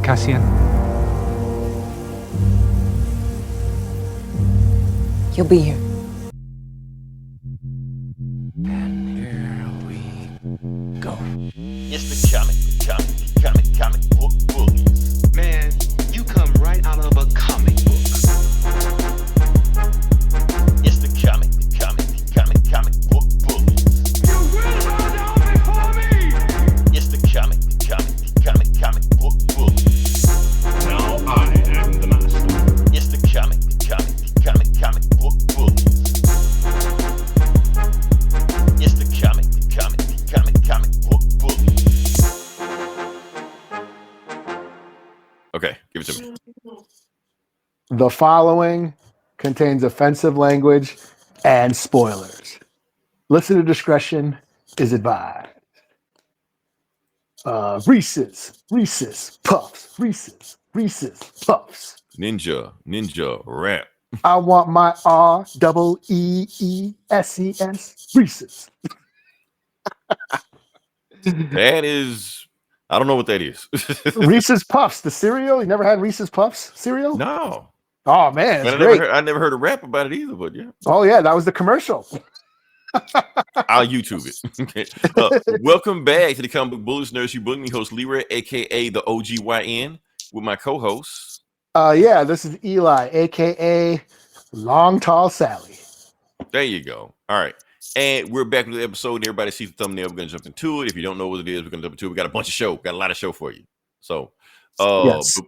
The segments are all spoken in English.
Cassian? You'll be here. And here we go. It's the comic book bullies. Man, you come right out of a comic book. It's the comic book bullies. You will bow down before me! It's the comic book bullies. Now I am the master. It's the comic book bullies. It's the comic book bullies. Okay, give it to me. The following contains offensive language and spoilers. Listener discretion is advised. Reese's Puffs. Reese's Puffs. Ninja rap. I want my REEESES Reese's. That is, I don't know what that is. Reese's Puffs, the cereal. You never had Reese's Puffs cereal? No. Oh man, it's Man, great. I never heard a rap about it either, but yeah. Oh yeah, that was the commercial. I'll YouTube it. Okay. Welcome back to the Comic Book Bullies. Nurse You Book Me, host Leroy, aka the OGYN, with my co-hosts. Yeah, this is Eli, aka Long Tall Sally. There you go. All right. And we're back with the episode. And everybody sees the thumbnail. We're going to jump into it. If you don't know what it is, we're going to jump into it. We got a bunch of show. Got a lot of show for you. So, Yes.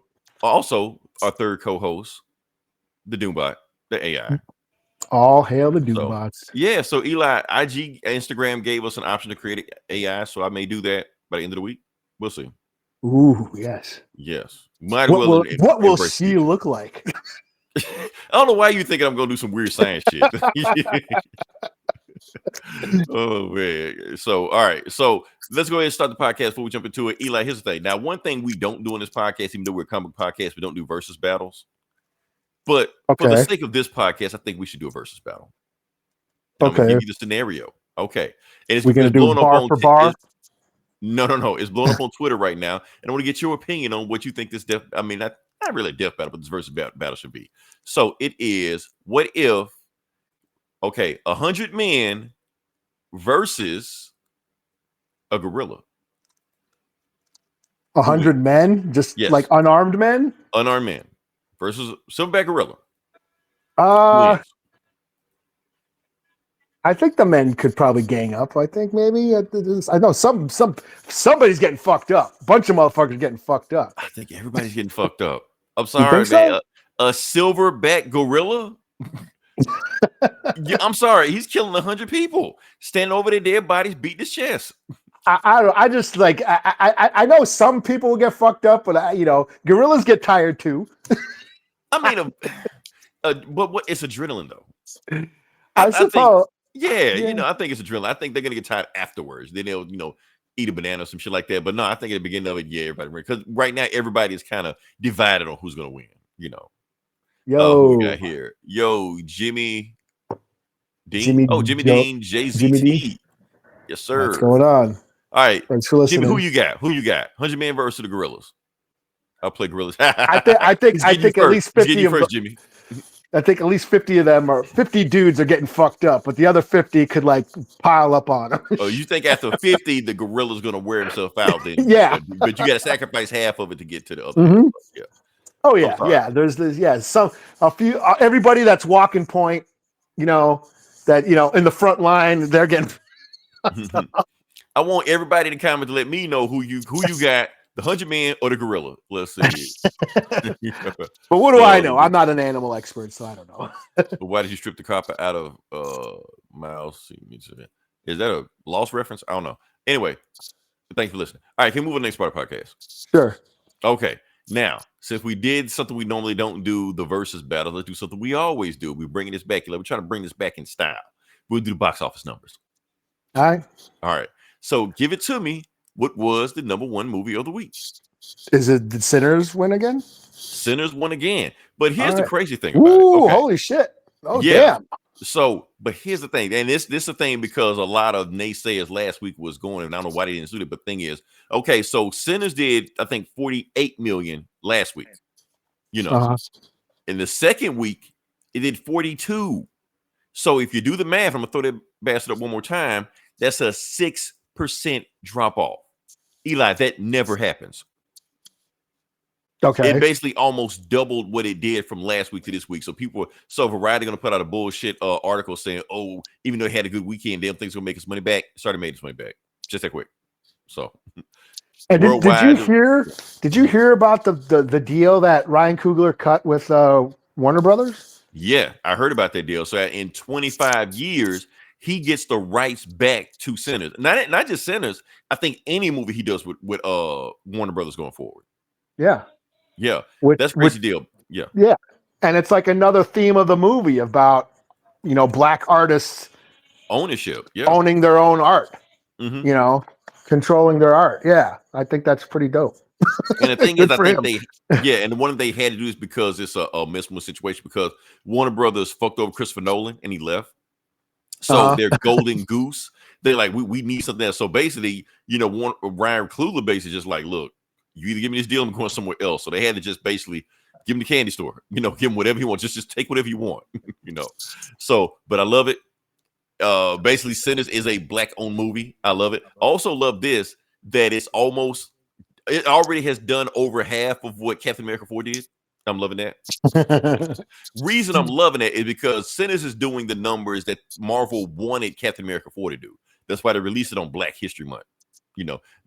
but also, our third co-host, the Doombot, the AI. All hail the Doombots. Yeah, so Eli, IG, Instagram gave us an option to create an AI, so I may do that by the end of the week. We'll see. Ooh, yes. Yes. Might What will, em- what will embrace she it. look like? I don't know why you thinking I'm going to do some weird science shit. Oh, man. So, all right. So, let's go ahead and start the podcast before we jump into it. Eli, here's the thing. Now, one thing we don't do in this podcast, even though we're a comic podcast, we don't do versus battles. But for the Okay. sake of this podcast, I think we should do a versus battle. And I'm Okay. going to give you the scenario. Okay. And it's, We're gonna it's do blowing up bar on for bar? No. It's blowing up on Twitter right now. And I want to get your opinion on what you think this not really a death battle, but this versus battle should be. So it is, what if, 100 men versus a gorilla. 100 men? Just Yes. like unarmed men? Unarmed man versus silverback gorilla. Uh, Wins. I think the men could probably gang up. I think maybe. I know somebody's getting fucked up. A bunch of motherfuckers getting fucked up. I think everybody's getting fucked up. I'm You sorry, think so? man. A silverback gorilla? Yeah, I'm sorry. He's killing 100 people. Standing over their dead bodies, beating his chest. I just like I know some people will get fucked up, but gorillas get tired too. I mean, but what? It's adrenaline, though. I suppose. Yeah, I think it's adrenaline. I think they're gonna get tired afterwards. Then they'll, eat a banana or some shit like that. But no, I think at the beginning of it, yeah, everybody, because right now everybody is kind of divided on who's gonna win. Who we got here? Yo, Jimmy Dean. Jimmy Dean, Jimmy D. JZT. Yes, sir. What's going on? All right, Thanks for listening. Jimmy, who you got? 100 men versus the gorillas. I'll play gorillas. I think at least 50 of them. Jimmy. I think at least 50 of them or 50 dudes are getting fucked up, but the other 50 could like pile up on them. Oh, you think after 50 the gorilla's gonna wear himself out? Then Yeah. but you got to sacrifice half of it to get to the other. Mhm. Yeah. Oh yeah, sorry. yeah. There's a few everybody that's walking point, in the front line, they're getting. I want everybody in the comments to let me know who you got, the 100 man or the gorilla. Let's see. But what do I know? I'm not an animal expert, so I don't know. But why did you strip the copper out of Miles? Is that a lost reference? I don't know. Anyway, thanks for listening. All right, can we move on to the next part of the podcast? Sure. Okay. Now, since we did something we normally don't do, the versus battle, let's do something we always do. We're bringing this back. We're trying to bring this back in style. We'll do the box office numbers. All right. All right. So give it to me. What was the number one movie of the week? Is it the Sinners win again? Sinners won again. But here's All the right. crazy thing about Ooh, it. Okay. holy shit. Oh, Yeah. damn. So, but here's the thing, and this is the thing because a lot of naysayers last week was going, and I don't know why they didn't do it, but thing is, okay, so Sinners did, I think, 48 million last week. You know, Uh-huh. in the second week, it did 42. So if you do the math, I'm gonna throw that bastard up one more time. That's a 6% drop off. Eli, that never happens. Okay. It basically almost doubled what it did from last week to this week. So Variety gonna put out a bullshit article saying, "Oh, even though it had a good weekend, damn things gonna make its money back." Started made its money back just that quick. So And worldwide, did you hear about the deal that Ryan Coogler cut with Warner Brothers? yeah, I heard about that deal. So in 25 years, he gets the rights back to Sinners. Not just Sinners. I think any movie he does with Warner Brothers going forward. Yeah. Yeah, Which, that's a crazy deal. Yeah. Yeah. And it's like another theme of the movie about, black artists Ownership. Yeah. owning their own art, Mhm. Controlling their art. Yeah. I think that's pretty dope. And the thing is, Good I for think him. and one of they had to do is because it's a miserable situation because Warner Brothers fucked over Christopher Nolan and he left. So Uh-huh. they're golden goose. They're like, we need something else. So basically, Ryan Coogler basically just like, look, you either give me this deal, I'm going somewhere else. So they had to just basically give him the candy store, give him whatever he wants. Just take whatever you want, So, but I love it. Basically, Sinners is a black-owned movie. I love it. I also love this, that it already has done over half of what Captain America 4 did. I'm loving that. Reason I'm loving it is because Sinners is doing the numbers that Marvel wanted Captain America 4 to do. That's why they released it on Black History Month.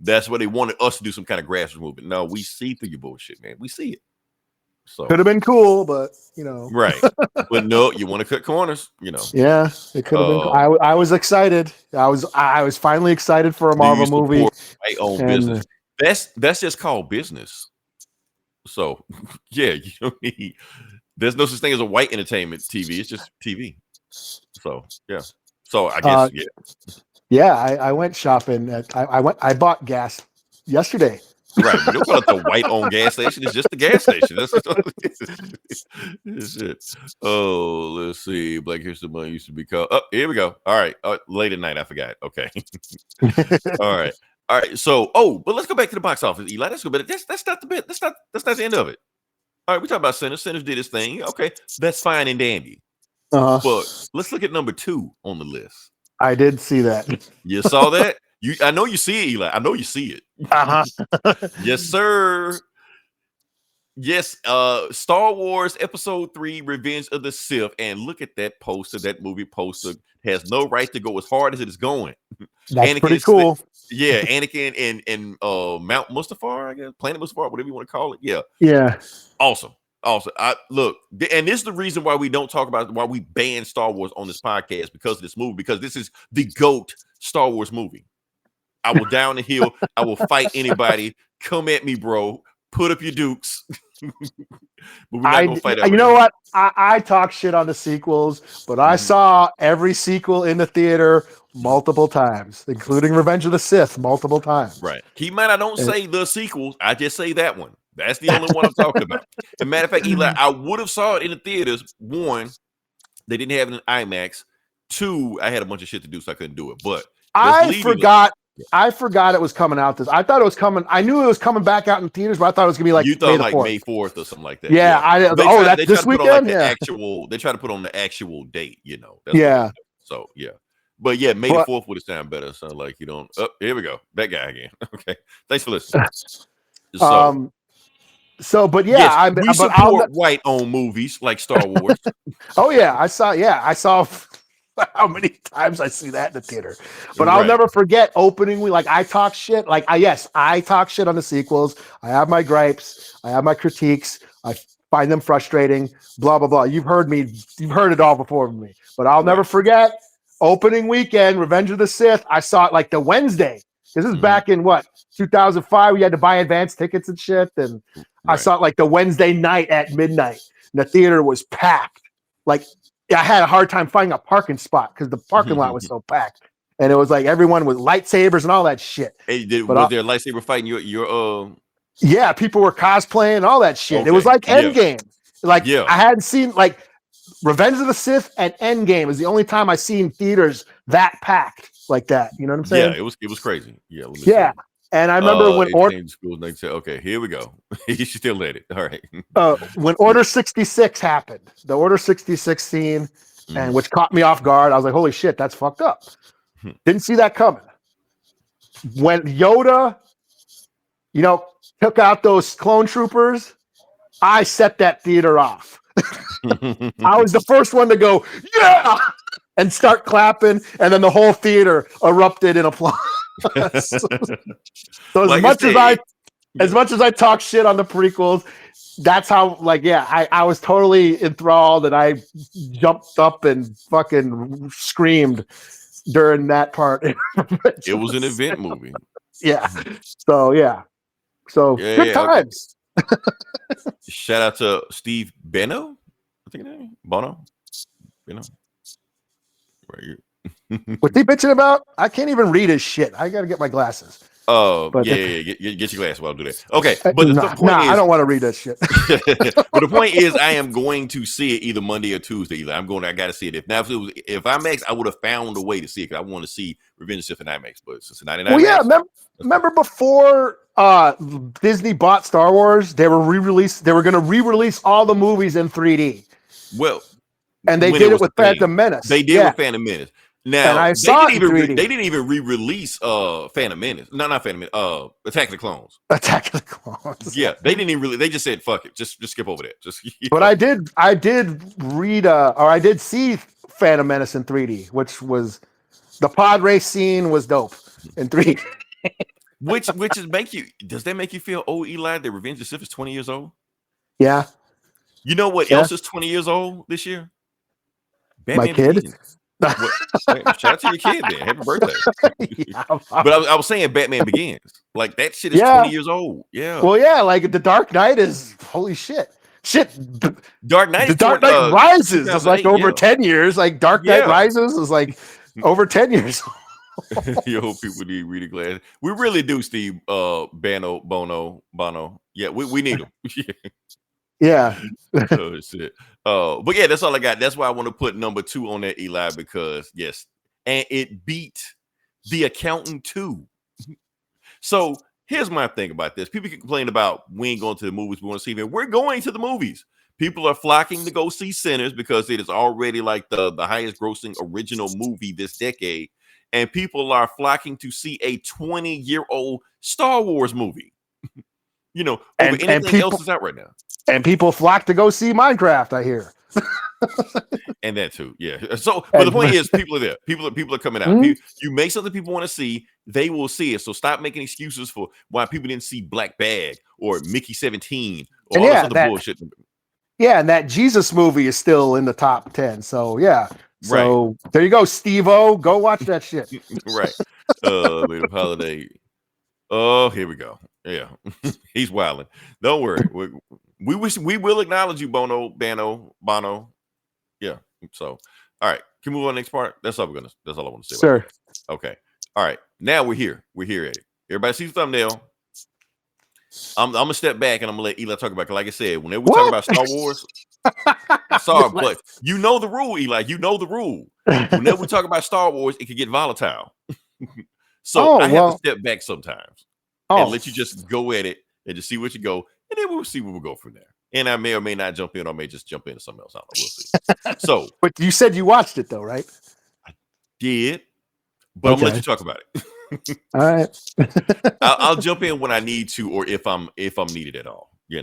That's why they wanted us to do some kind of grassroots movement. No, we see through your bullshit, man. We see it. So Could have been cool, but right. But no, you want to cut corners, Yeah, it could have been cool. I was excited. I was finally excited for a Marvel movie. White-owned business. That's just called business. So yeah, there's no such thing as a white entertainment TV. It's just TV. So yeah. So I guess Yeah, I went shopping. I bought gas yesterday. Right. We don't call it the white-owned gas station. It's just the gas station. That's it. Oh, let's see. Black History Month used to be called. Oh, here we go. All right. Late at night. I forgot. Okay. All right. All right. So, but let's go back to the box office, Eli. Let's go. But that's not the bit. That's not the end of it. All right. We talk about Sinners. Sinners did his thing. Okay. That's fine and dandy. Uh-huh. But let's look at number 2 on the list. I did see that. You saw that? I know you see it, Eli. I know you see it. Uh-huh. Yes, sir. Yes, Star Wars Episode 3, Revenge of the Sith. And look at that poster. That movie poster has no right to go as hard as it is going. That's Anakin pretty cool. Yeah, Anakin and Mount Mustafar, I guess. Planet Mustafar, whatever you want to call it. Yeah. Yeah. Awesome. Look, and this is the reason why we don't talk about why we ban Star Wars on this podcast because of this movie, because this is the GOAT Star Wars movie. I will down the hill. I will fight anybody. Come at me, bro. Put up your dukes. But we're not gonna fight. You know what? I talk shit on the sequels, but I saw every sequel in the theater multiple times, including Revenge of the Sith multiple times. Right. Keep in mind, I don't say the sequels. I just say that one. That's the only one I'm talking about. As a matter of fact, Eli, I would have saw it in the theaters. 1, they didn't have it in IMAX. 2, I had a bunch of shit to do, so I couldn't do it. But I forgot it was coming out. I thought it was coming. I knew it was coming back out in theaters, but I thought it was gonna be like you thought May May 4th or something like that. Yeah. That's this weekend. They try to put on the actual date. Yeah. So yeah. But yeah, May the 4th would have sounded better. So like you don't. Oh, here we go. That guy again. Okay. Thanks for listening. But yeah, yes, we support white-owned movies like Star Wars. Oh yeah, I saw how many times I see that in the theater. But I'll never forget opening week. Like I talk shit. Like I talk shit on the sequels. I have my gripes. I have my critiques. I find them frustrating. Blah blah blah. You've heard it all before from me. But I'll never forget opening weekend, Revenge of the Sith. I saw it like the Wednesday. This is back in 2005. We had to buy advance tickets and shit. And I saw it like the Wednesday night at midnight. And the theater was packed. Like I had a hard time finding a parking spot because the parking lot was so packed. And it was like everyone with lightsabers and all that shit. Hey, was there a lightsaber fighting your Yeah, people were cosplaying all that shit. Okay. It was like Endgame. Like I hadn't seen like Revenge of the Sith and Endgame is the only time I've seen theaters that packed like that. You know what I'm saying? Yeah, it was crazy. Yeah. Yeah. And I remember when It changed schools. They said, "Okay, here we go." You should still let it. All right. when Order 66 happened, the Order 66 scene, and which caught me off guard. I was like, "Holy shit, that's fucked up." Didn't see that coming. When Yoda, took out those clone troopers, I set that theater off. I was the first one to go, "Yeah!" and start clapping, and then the whole theater erupted in applause. So as Like much I as much as I talk shit on the prequels, that's how I was totally enthralled, and I jumped up and fucking screamed during that part. it was an event movie. Yeah. So Yeah, good yeah, okay. times. Shout out to Steve Beno. I think his name Bono. Right here. What's he bitching about? I can't even read his shit. I gotta get my glasses. Oh, But yeah. Get your glass while I do that. Okay, but the point is, I don't want to read that shit. but the point is, I am going to see it either Monday or Tuesday. Either I got to see it. If IMAX, I would have found a way to see it because I want to see Revenge of the Sith in IMAX. But since it's not in IMAX, Well, remember before Disney bought Star Wars, they were going to re-release all the movies in 3D. Well, and they did it with Phantom Menace. They did with Phantom Menace. Now, and I saw it in 3D. They didn't even re-release Phantom Menace. No, not Phantom Menace. Attack of the Clones. Attack of the Clones. Yeah, they didn't even really. They just said fuck it. Just skip over that. But I did read or I did see Phantom Menace in 3D, which was the pod race scene was dope in 3D. which is does that make you feel old, Eli? That Revenge of the Sith is 20 years old? Yeah. You know what else is 20 years old this year? Batman My kid. Begins. Shout out to your kid, man. Happy birthday. But I was saying Batman Begins. Like that shit is 20 years old. Yeah. Well, yeah, like the Dark Knight is holy shit. Dark Knight. The Dark Knight Rises is like over 10 years. Like Dark Knight Rises is like over 10 years. You hope people need reading glasses. We really do, Steve. Bono. Yeah, we need them. Yeah. Oh shit. But yeah, that's all I got. That's why I want to put number 2 on there, Eli, because yes, and it beat The Accountant 2. So here's my thing about this. People can complain about we ain't going to the movies we want to see, man. We're going to the movies. People are flocking to go see Sinners because it is already like the highest grossing original movie this decade. And people are flocking to see a 20-year-old Star Wars movie. Over anything else is out right now. And people flock to go see Minecraft, I hear. And that too, yeah. So, but the point is, people are there. People are coming out. Mm-hmm. You make something people want to see, they will see it. So stop making excuses for why people didn't see Black Bag or Mickey 17 or all this other bullshit. Yeah, and that Jesus movie is still in the top 10. So yeah. So there you go, Steve-O. Go watch that shit. Right. Native Holiday. Oh, here we go. Yeah, he's wilding. Don't worry. We will acknowledge you, Bono. Yeah. So, all right. Can we move on to the next part? That's all I want to say. Sure. Okay. All right. Now we're here. We're here at it. Everybody see the thumbnail. I'm gonna step back and I'm gonna let Eli talk about it. Like I said, whenever we talk about Star Wars, I'm sorry, but you know the rule, Eli. You know the rule. Whenever we talk about Star Wars, it can get volatile. So I have to step back sometimes and let you just go at it and just see what you go, and then we'll see where we'll go from there. And I may or may not jump in, or may just jump into something else. I don't know. We'll see. So, but you said you watched it though, right? I did, but I'm gonna let you talk about it. All right. I'll jump in when I need to, or if I'm needed at all. For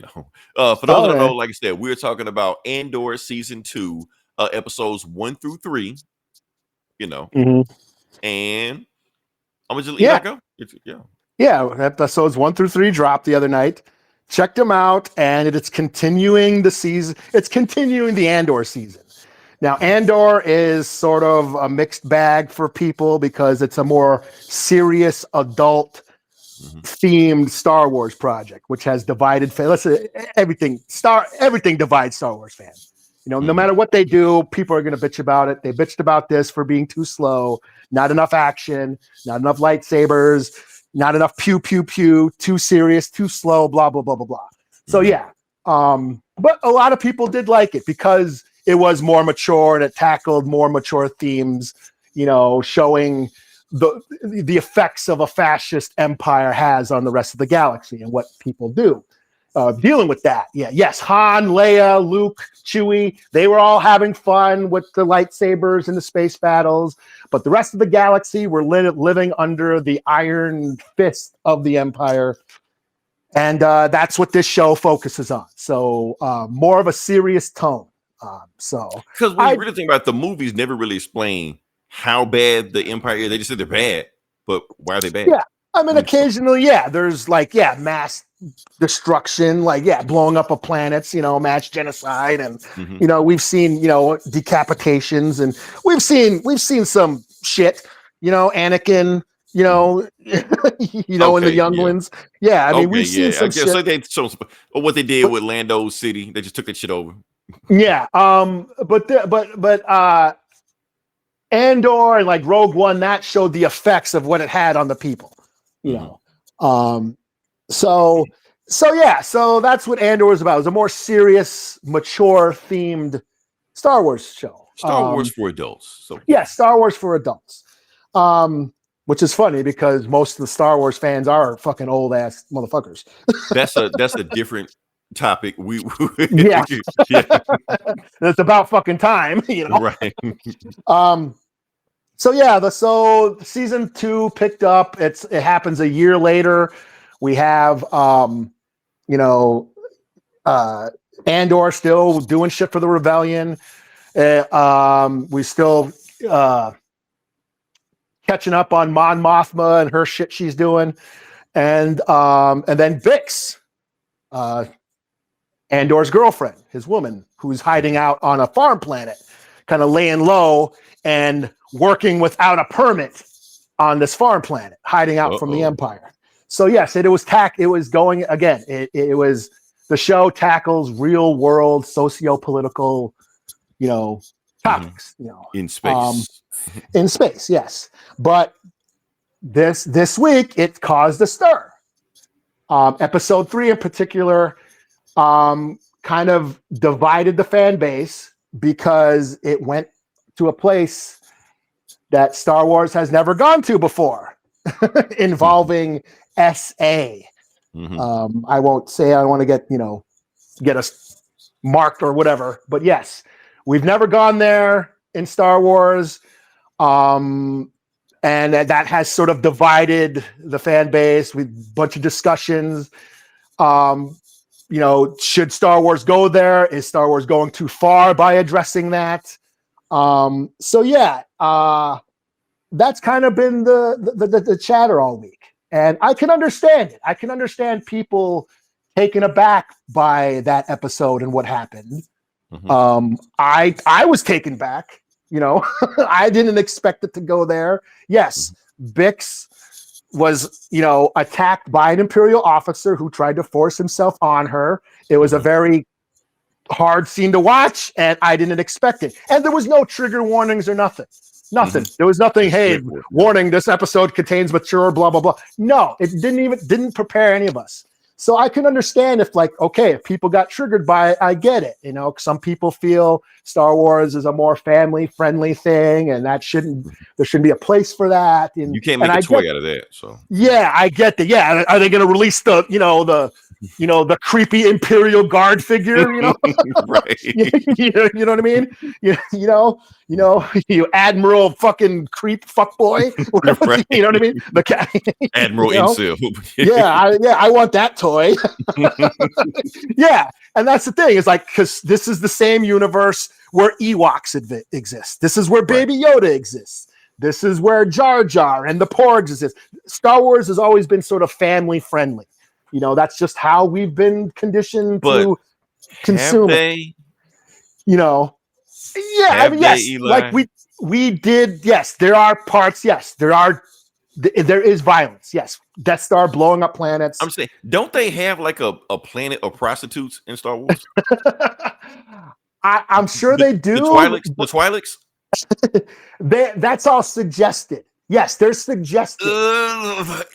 those that don't know, like I said, we're talking about Andor season 2, episodes 1 through 3. And I'm gonna just let go. Yeah, episodes 1 through 3 dropped the other night. Checked them out, and it's continuing the season. It's continuing the Andor season. Now, Andor is sort of a mixed bag for people because it's a more serious, adult themed Star Wars project, which has divided fans. Listen, everything divides Star Wars fans. No matter what they do, people are going to bitch about it. They bitched about this for being too slow, not enough action, not enough lightsabers, not enough pew, pew, pew, too serious, too slow, blah, blah, blah, blah, blah. So, yeah. But a lot of people did like it because it was more mature and it tackled more mature themes, showing the effects of a fascist empire has on the rest of the galaxy and what people do. Dealing with that. Yes, Han, Leia, Luke, Chewie, they were all having fun with the lightsabers and the space battles, but the rest of the galaxy were living under the iron fist of the Empire, and that's what this show focuses on. So more of a serious tone. Because when you really think about it, the movies never really explain how bad the Empire is. They just said they're bad, but why are they bad? Yeah, I mean, occasionally, there's mass destruction, blowing up of planets, mass genocide, and we've seen decapitations, and we've seen some shit, Anakin, in the younglings. I mean, we've seen some shit. So they show what they did with Lando City. They just took that shit over. But Andor and Rogue One, that showed the effects of what it had on the people, So that's what Andor is about. It's a more serious, mature themed Star Wars show. Star Wars for adults. So Star Wars for adults. Which is funny because most of the Star Wars fans are fucking old ass motherfuckers. That's a different topic. It's about fucking time, Right. So season 2 picked up. It happens a year later. We have Andor still doing shit for the rebellion. We still catching up on Mon Mothma and her shit she's doing, and then Bix, Andor's girlfriend, his woman, who's hiding out on a farm planet, kind of laying low and working without a permit on this farm planet, hiding out from the Empire. So yes, it was going again. It was, the show tackles real world socio-political, topics, in space. In space, yes. But this week it caused a stir. Episode 3 in particular kind of divided the fan base because it went to a place that Star Wars has never gone to before, involving SA. I won't say, I don't want to get us marked or whatever, but yes, we've never gone there in Star Wars. And that has sort of divided the fan base with a bunch of discussions. Should Star Wars go there? Is Star Wars going too far by addressing that? That's kind of been the chatter all week. And I can understand it. I can understand people taken aback by that episode and what happened. I was taken back. I didn't expect it to go there. Yes, Bix was, attacked by an Imperial officer who tried to force himself on her. It was a very hard scene to watch, and I didn't expect it. And there was no trigger warnings or nothing. Nothing. There was nothing. Hey, warning, this episode contains mature, blah, blah, blah. No, it didn't prepare any of us. So I can understand if if people got triggered by it, I get it. Some people feel Star Wars is a more family friendly thing, and there shouldn't be a place for that. And you can't make a toy out of that. So I get that. Yeah, are they going to release the creepy Imperial Guard figure? Right. you know what I mean? You Admiral fucking creep fuckboy. Right. You know what I mean? The Admiral Incel. I want that toy. And that's the thing. It's because this is the same universe where Ewoks exist. This is where Baby Yoda exists. This is where Jar Jar and the Porgs exist. Star Wars has always been sort of family friendly. That's just how we've been conditioned to consume it. Yes, Eli? We did. Yes, there are parts. Yes, there is violence. Yes, Death Star blowing up planets. I'm saying, don't they have a planet of prostitutes in Star Wars? I'm sure they do. The Twi'leks? That's all suggested. Yes, they're suggested.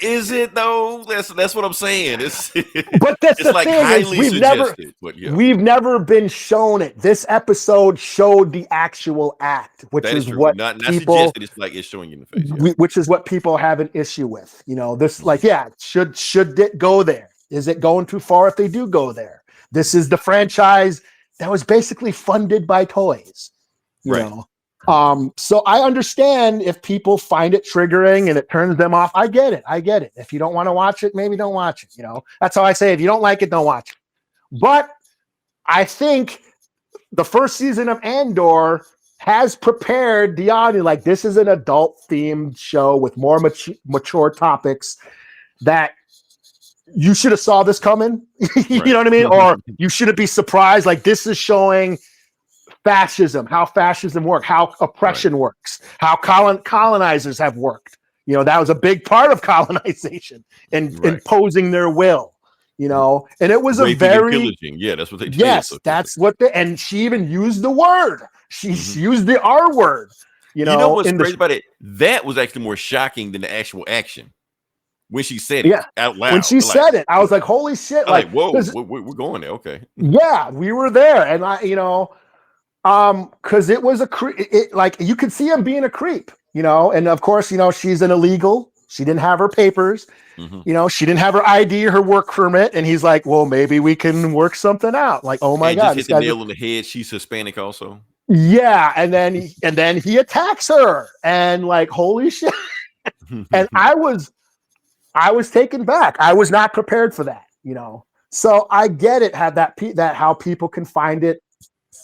Is it though? That's what I'm saying. It's But that's it's the like thing is highly suggested. But yeah, we've never been shown it. This episode showed the actual act, which that is is true. what Not people suggested. It's like it's showing you in the face. Yeah. which is what people have an issue with. This like, yeah, should it go there? Is it going too far if they do go there? This is the franchise that was basically funded by toys. Right. So I understand if people find it triggering and it turns them off. I get it. If you don't want to watch it, maybe don't watch it. That's how I say, if you don't like it, don't watch it. But I think the first season of Andor has prepared the audience. Like, this is an adult themed show with more mature topics that you should have saw this coming. You know what I mean? Or you shouldn't be surprised. Like, this is showing fascism, how fascism works, how oppression works, how colonizers have worked. That was a big part of colonization and imposing their will. And it was Raping a very and pillaging. Yeah, that's what they did. Yes, that's what and she even used the word. She used the R word. You know what's crazy about it? That was actually more shocking than the actual action. When she said it out loud. When she said it, I was like, holy shit. Like, whoa, we're going there. Okay. Yeah, we were there. And because it was like, you could see him being a creep, and of course, she's an illegal. She didn't have her papers. She didn't have her ID, her work permit. And he's like, well, maybe we can work something out. Like, oh my God. Just hit the nail on the head. She's Hispanic also. Yeah. And then he attacks her and like, holy shit. And I was taken back. I was not prepared for that, So I get it, that how people can find it,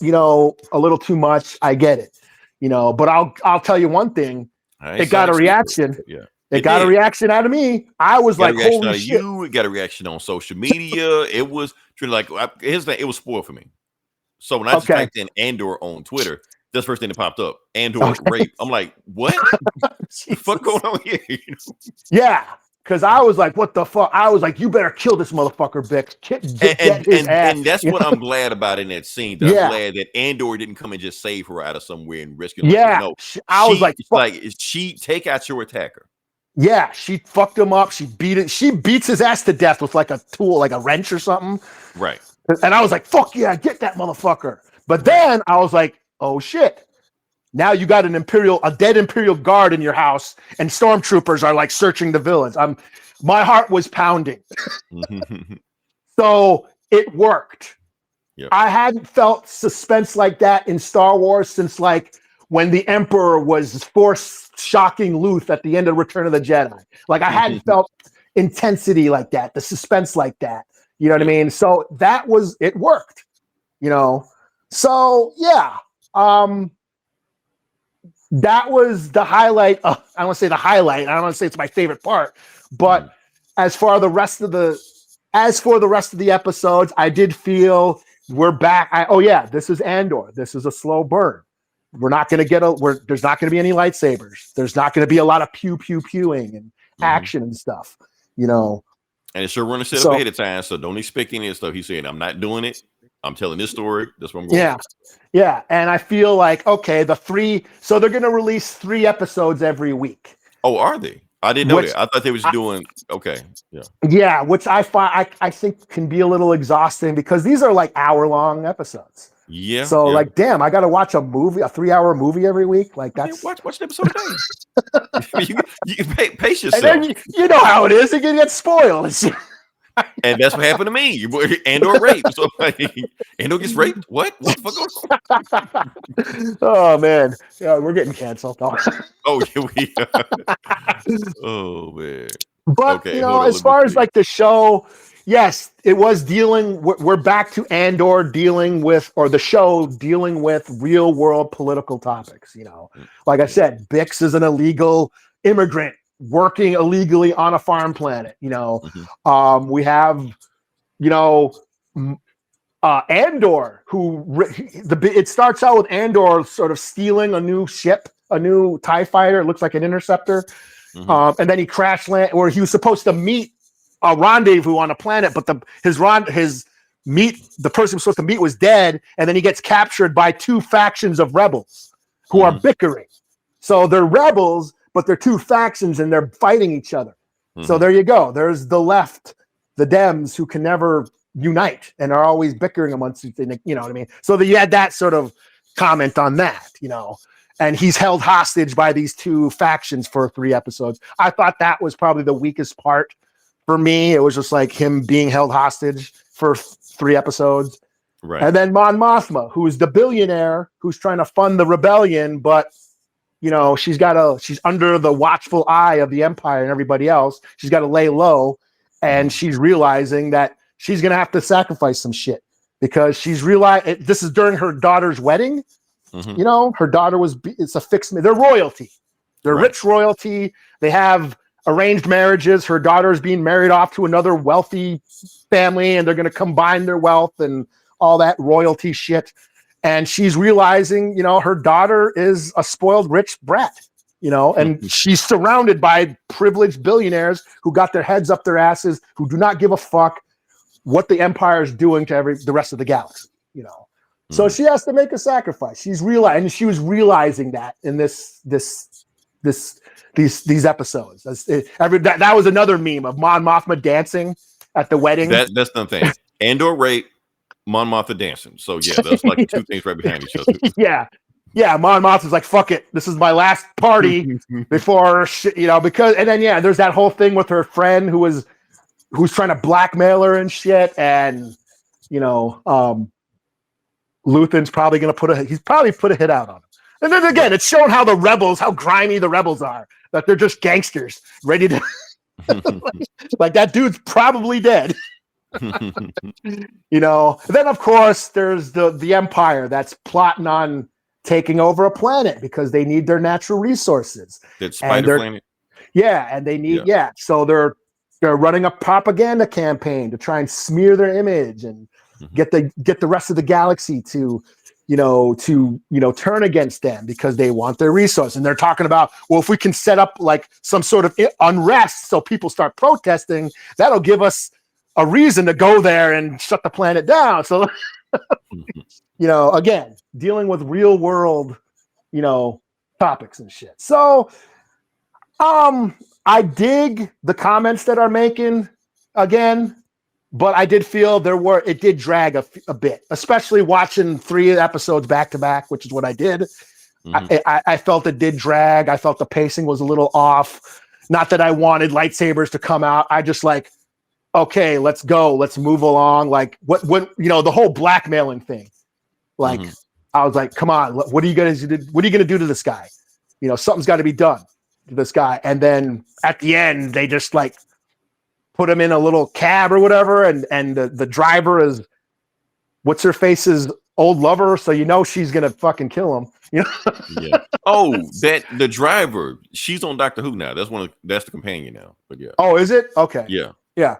a little too much. I get it, but I'll tell you one thing. It got a reaction. Yeah. It got a reaction out of me. I was like, holy shit. It got a reaction on social media. It was like, here's the thing, it was spoiled for me. So when I just typed in Andor on Twitter, that's the first thing that popped up. Andor rape. I'm like, what? What the fuck going on here? Yeah. Because I was like, what the fuck? I was like, you better kill this motherfucker, Bix. And that's what I'm glad about in that scene. I'm glad that Andor didn't come and just save her out of somewhere and rescue her. Yeah. No, I was like, she take out your attacker. Yeah, she fucked him up. She beats his ass to death with like a tool, like a wrench or something. Right. And I was like, fuck yeah, get that motherfucker. But then I was like, oh shit. Now you got a dead Imperial guard in your house, and stormtroopers are like searching the village. My heart was pounding. So it worked. Yep. I hadn't felt suspense like that in Star Wars since like when the Emperor was force shocking Luth at the end of Return of the Jedi. Like, I hadn't felt intensity like that, the suspense like that. You know what I mean? So it worked. So yeah. That was the highlight. I don't want to say the highlight. I don't want to say it's my favorite part, but as for the rest of the episodes, I did feel we're back. This is Andor. This is a slow burn. We're not going to there's not going to be any lightsabers. There's not going to be a lot of pew pew pewing and action and stuff, And it's sure running set up ahead of time, so don't expect any of stuff. He said, I'm not doing it. I'm telling this story. That's what I'm going. Yeah. And I feel like, okay, so they're going to release 3 episodes every week. Oh, are they? I didn't know that. I thought they was doing, okay. Yeah. Yeah. Which I find, I think can be a little exhausting because these are like hour-long episodes. Yeah. So like, damn, I got to watch a 3-hour movie every week. Like that's watch an episode a day. you pace yourself. And then you know how it is. It can get spoiled. And that's what happened to me. Andor rape. So Andor gets raped. What the fuck going on? Oh man, yeah, we're getting canceled. Oh yeah, we. Oh man. But as far as like the show, yes, it was dealing. We're back to Andor dealing with, or the show dealing with real world political topics. Like I said, Bix is an illegal immigrant working illegally on a farm planet. We have, Andor, it starts out with Andor sort of stealing a new ship, a new TIE fighter. It looks like an interceptor. And then he crash land, or he was supposed to meet a rendezvous on a planet, but the person he was supposed to meet was dead. And then he gets captured by 2 factions of rebels who are bickering. So they're rebels, but they're two factions and they're fighting each other. So Mhm. there you go. There's the left, the Dems, who can never unite and are always bickering amongst each other. You know what I mean? So you had that sort of comment on that, and he's held hostage by these two factions for 3 episodes. I thought that was probably the weakest part for me. It was just like him being held hostage for 3 episodes. Right. And then Mon Mothma, who's the billionaire who's trying to fund the rebellion, but she's under the watchful eye of the Empire and everybody else. She's got to lay low, and she's realizing that she's going to have to sacrifice some shit because she's realized this is during her daughter's wedding. Mhm. Her daughter it's a fixed. They're royalty. They're Right. rich royalty. They have arranged marriages. Her daughter is being married off to another wealthy family, and they're going to combine their wealth and all that royalty shit. And she's realizing, her daughter is a spoiled rich brat, and she's surrounded by privileged billionaires who got their heads up their asses, who do not give a fuck what the Empire is doing to the rest of the galaxy, So she has to make a sacrifice. And she was realizing that in these episodes. That was another meme of Mon Mothma dancing at the wedding. That's the thing. Andor rape, Mon Mothma dancing. So yeah, that's like 2 things right behind each other. Yeah. Mon Mothma's like, fuck it, this is my last party before shit, because, and then there's that whole thing with her friend who's trying to blackmail her and shit, and Luthen's probably gonna put a hit out on him. And then again, it's shown how grimy the rebels are, that they're just gangsters ready to like that dude's probably dead. Then of course there's the Empire that's plotting on taking over a planet because they need their natural resources. That spider planet. Yeah, and they need so they're running a propaganda campaign to try and smear their image and get the rest of the galaxy to turn against them because they want their resource. And they're talking about, well, if we can set up like some sort of unrest so people start protesting, that'll give us a reason to go there and shut the planet down. So, again, dealing with real world, topics and shit. So, I dig the comments that are making again, but I did feel it did drag a bit, especially watching 3 episodes back to back, which is what I did. I felt it did drag. I felt the pacing was a little off. Not that I wanted lightsabers to come out. I just okay, let's go. Let's move along. Like the whole blackmailing thing. Like, I was like, come on, what are you going to do to this guy? Something's got to be done to this guy. And then at the end, they just put him in a little cab or whatever. And the driver is what's her face's old lover. So, she's going to fucking kill him. Yeah. Oh, the driver, she's on Doctor Who now. That's the companion now. But yeah. Oh, is it? Okay. Yeah. Yeah.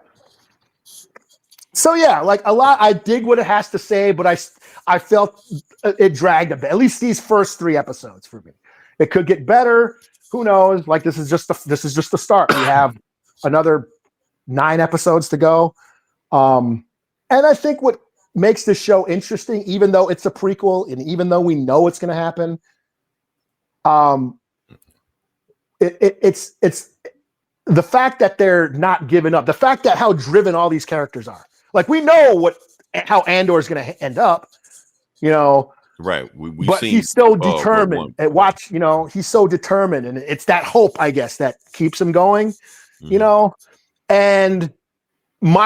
So yeah, a lot. I dig what it has to say, but I felt it dragged a bit. At least these first 3 episodes for me. It could get better. Who knows? This is just the start. We have another 9 episodes to go. And I think what makes this show interesting, even though it's a prequel and even though we know it's going to happen, it's the fact that they're not giving up. The fact that how driven all these characters are. We know how Andor is going to end up, Right. But he's so determined. He's so determined, and it's that hope, I guess, that keeps him going. And an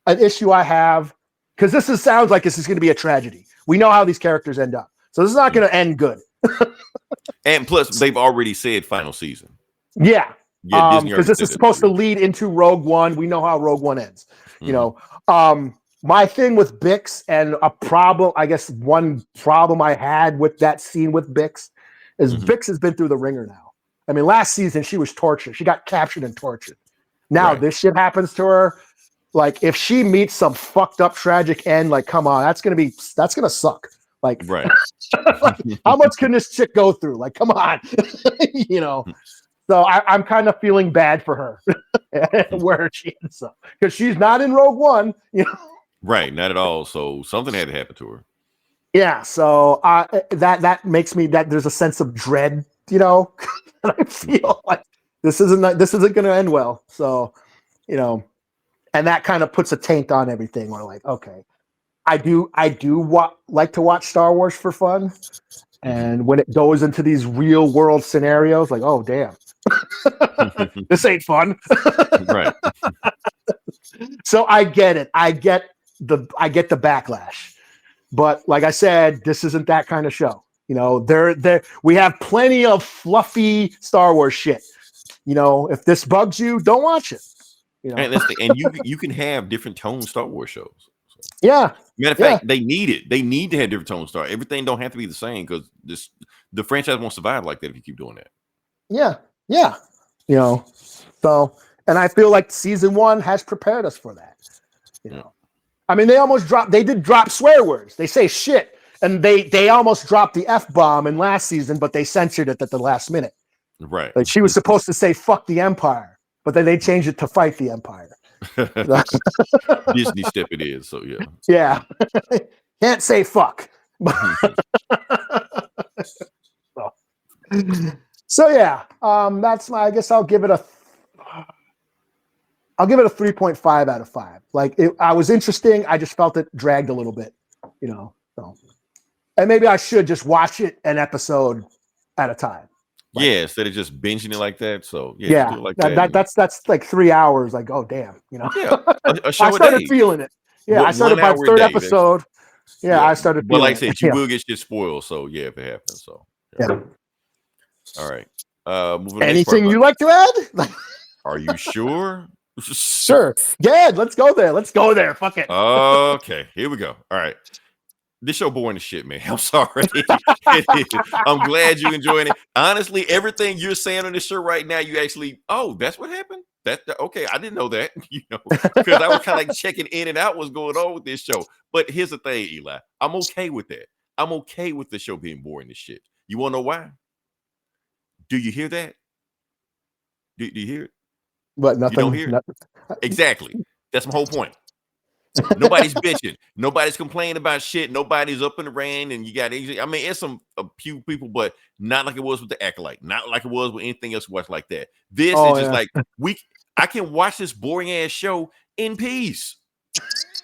issue I have, because sounds like this is going to be a tragedy. We know how these characters end up, so this is not going to end good. And plus, they've already said final season. Yeah. Yeah, because this is supposed to lead into Rogue One. We know how Rogue One ends. My thing with Bix, and a problem, I guess one problem I had with that scene with Bix is Bix has been through the ringer now. I mean, last season she was tortured. She got captured and tortured. Now this shit happens to her. If she meets some fucked up tragic end, come on, that's gonna suck. Right. How much can this chick go through? Come on. So I'm kind of feeling bad for her where she ends up, because she's not in Rogue One, Right, not at all. So something had to happen to her. Yeah, so that makes me that there's a sense of dread, that I feel like this isn't going to end well. So, and that kind of puts a taint on everything. We're like, okay, I do like to watch Star Wars for fun, and when it goes into these real world scenarios, like, oh damn, this ain't fun. Right. So I get it. I get the backlash. But like I said, this isn't that kind of show. We have plenty of fluffy Star Wars shit. If this bugs you, don't watch it. And you can have different tone Star Wars shows. So. Yeah. Matter of fact, they need it. They need to have different tone Star. Everything don't have to be the same because the franchise won't survive like that if you keep doing that. Yeah. Yeah. So, and I feel like season 1 has prepared us for that. I mean, they did drop swear words. They say shit. And they almost dropped the F-bomb in last season, but they censored it at the last minute. Right. Like she was supposed to say fuck the Empire, but then they changed it to fight the Empire. Disney step it is, so yeah. Yeah. Can't say fuck. So yeah, I guess I'll give it a 3.5 out of 5. Like I was interesting. I just felt it dragged a little bit, so. And maybe I should just watch it an episode at a time. Like, yeah, instead of just binging it like that. So yeah, like that's like 3 hours. Like, oh damn, Yeah, a show I started a day. feeling it. Yeah, I started by the third episode. Yeah, I started. But like I said, you will get shit spoiled. So yeah, if it happens. So yeah. All right. Moving. Anything you like to add? Are you sure? Sure. Yeah, let's go there. Fuck it. Okay, here we go. All right. This show boring as shit, man. I'm sorry. I'm glad you enjoying it. Honestly, everything you're saying on this show right now, you actually, that's what happened. Okay, I didn't know that, because I was kind of like checking in and out what's going on with this show. But here's the thing, Eli. I'm okay with that. I'm okay with the show being boring as shit. You want to know why? Do you hear that? Do you hear it? But nothing. You don't hear it? Exactly. That's my whole point. Nobody's bitching. Nobody's complaining about shit. Nobody's up in the rain. And you got, I mean, it's a few people, but not like it was with the Acolyte. Not like it was with anything else watched like that. This is just like, I can watch this boring ass show in peace.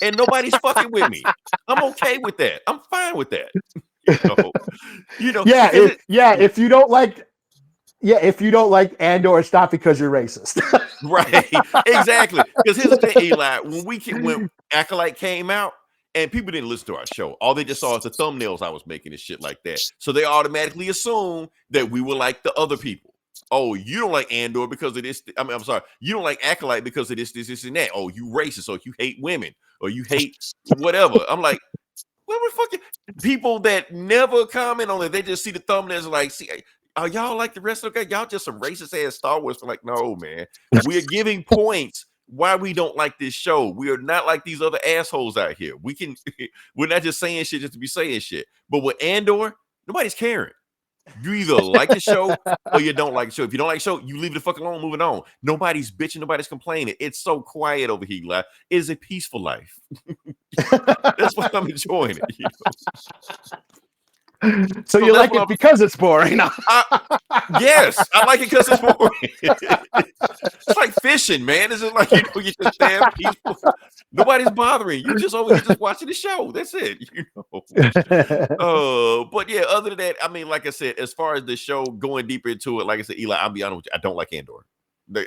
And nobody's fucking with me. I'm okay with that. I'm fine with that. If you don't like, if you don't like Andor, it's not because you're racist. Right. Exactly. Because here's the thing, Eli. When Acolyte came out, and people didn't listen to our show, all they just saw is the thumbnails I was making and shit like that. So they automatically assume that we were like the other people. Oh, you don't like Andor because of this. I mean, I'm sorry. You don't like Acolyte because of this, and that. Oh, you racist, or you hate women, or you hate whatever. I'm like, what the fuck? People that never comment on it, they just see the thumbnails and like, see, are y'all like the rest of the guys? Y'all just some racist ass Star Wars. I'm like, no, man. We are giving points why we don't like this show. We are not like these other assholes out here. We're not just saying shit just to be saying shit. But with Andor, nobody's caring. You either like the show or you don't like the show. If you don't like the show, you leave it the fuck alone, moving on. Nobody's bitching, nobody's complaining. It's so quiet over here, Eli. It is a peaceful life. That's why I'm enjoying it. So you like it because it's boring? Yes, I like it because it's boring. It's like fishing, man. It's just like you just stand peaceful. Nobody's bothering you. You're just watching the show. That's it. But yeah, other than that, I mean, like I said, as far as the show going deeper into it, like I said, Eli, I'll be honest with you, I don't like Andor. The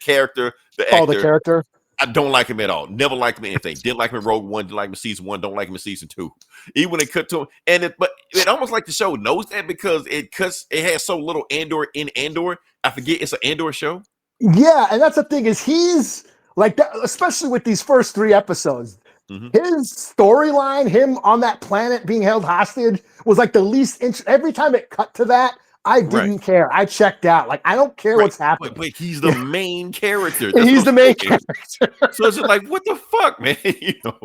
character, the actor. The character. I don't like him at all. Never liked him in anything. Didn't like him in Rogue One. Didn't like him in season 1. Don't like him in season 2. Even when they cut to him, but it almost like the show knows that because it has so little Andor in Andor. I forget it's an Andor show. Yeah, and that's the thing is he's like that, especially with these first 3 episodes. Mm-hmm. His storyline, him on that planet being held hostage, was like the least interesting. Every time it cut to that, I didn't care. I checked out. Like, I don't care what's happening. But he's the main character. He's the main character. So it's just like, what the fuck, man?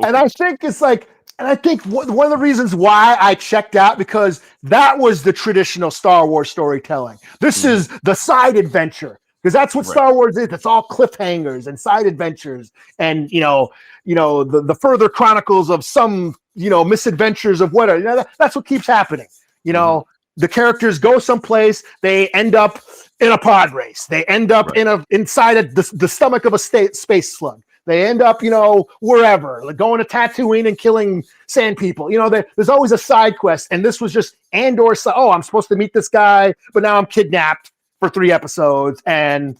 And I think it's like, one of the reasons why I checked out, because that was the traditional Star Wars storytelling. This is the side adventure, because that's what Star Wars is. It's all cliffhangers and side adventures, and the further chronicles of some misadventures of whatever. That's what keeps happening. The characters go someplace, they end up in a pod race. They end up inside the stomach of a space slug. They end up, wherever, like going to Tatooine and killing sand people. There's always a side quest. And this was just Andor. Oh, I'm supposed to meet this guy, but now I'm kidnapped for 3 episodes and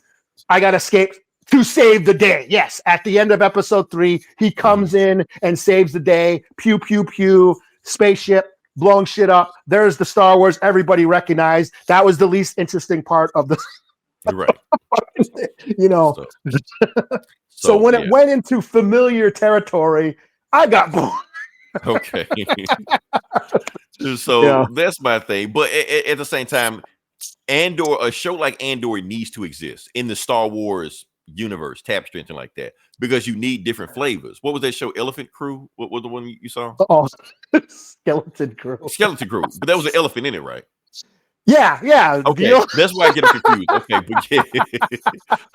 I got to escape to save the day. Yes. At the end of episode 3, he comes in and saves the day. Pew, pew, pew, spaceship, blowing shit up. There's the Star Wars everybody recognized. That was the least interesting part of the right. So when it went into familiar territory, I got bored. Okay. So that's my thing. But at the same time, a show like Andor needs to exist in the Star Wars universe, tapestry, anything like that, because you need different flavors. What was that show? Elephant Crew? What was the one you saw? Oh, Skeleton Crew. Skeleton Crew. But there was an elephant in it, right? Yeah. Okay, that's why I get confused. Okay, but yeah.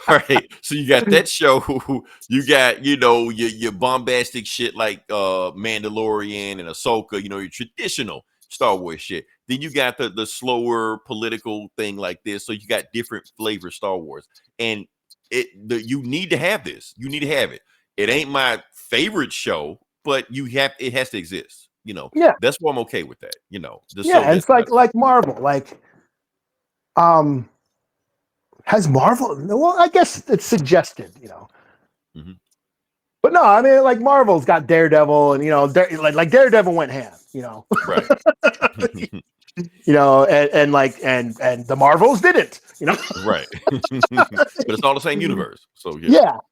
All right. So you got that show. You got your bombastic shit like Mandalorian and Ahsoka. Your traditional Star Wars shit. Then you got the slower political thing like this. So you got different flavor Star Wars, and you need to have this. You need to have it. It ain't my favorite show, but it has to exist. That's why I'm okay with that. And it's like Marvel. Like, has Marvel? Well, I guess it's suggested. Mm-hmm. But no, I mean, like Marvel's got Daredevil, and like Daredevil went ham. Right. And the Marvels didn't. Right. But it's all the same universe. So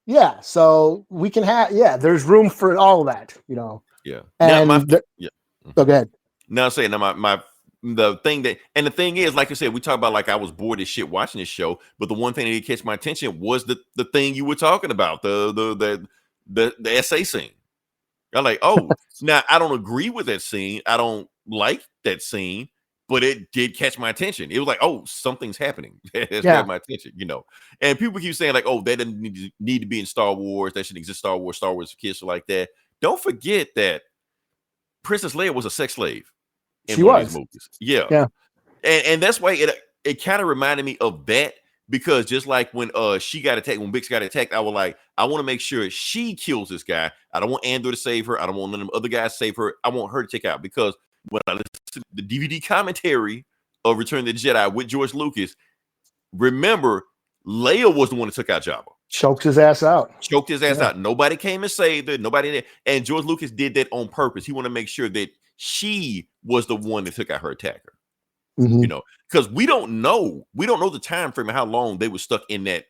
yeah. So we can have there's room for all of that. Yeah. And go ahead. Now I'm saying the thing is, like I said, we talk about like I was bored as shit watching this show, but the one thing that did catch my attention was the thing you were talking about, the essay scene. I'm like, oh, now I don't agree with that scene. I don't like that scene, but it did catch my attention. It was like, oh, something's happening. It's got my attention, And people keep saying like, oh, that doesn't need to be in Star Wars. That should exist. Star Wars for kids, or like that. Don't forget that Princess Leia was a sex slave in one of these movies. Yeah. And that's why it kind of reminded me of that, because just like when she got attacked, when Bix got attacked, I was like, I want to make sure she kills this guy. I don't want Andor to save her. I don't want none of them other guys to save her. I want her to take out, because when I listen to the DVD commentary of Return of the Jedi with George Lucas, remember, Leia was the one that took out Jabba. Choked his ass out. Nobody came and saved her. Nobody did. And George Lucas did that on purpose. He wanted to make sure that she was the one that took out her attacker. Mm-hmm. Because we don't know the time frame of how long they were stuck in that,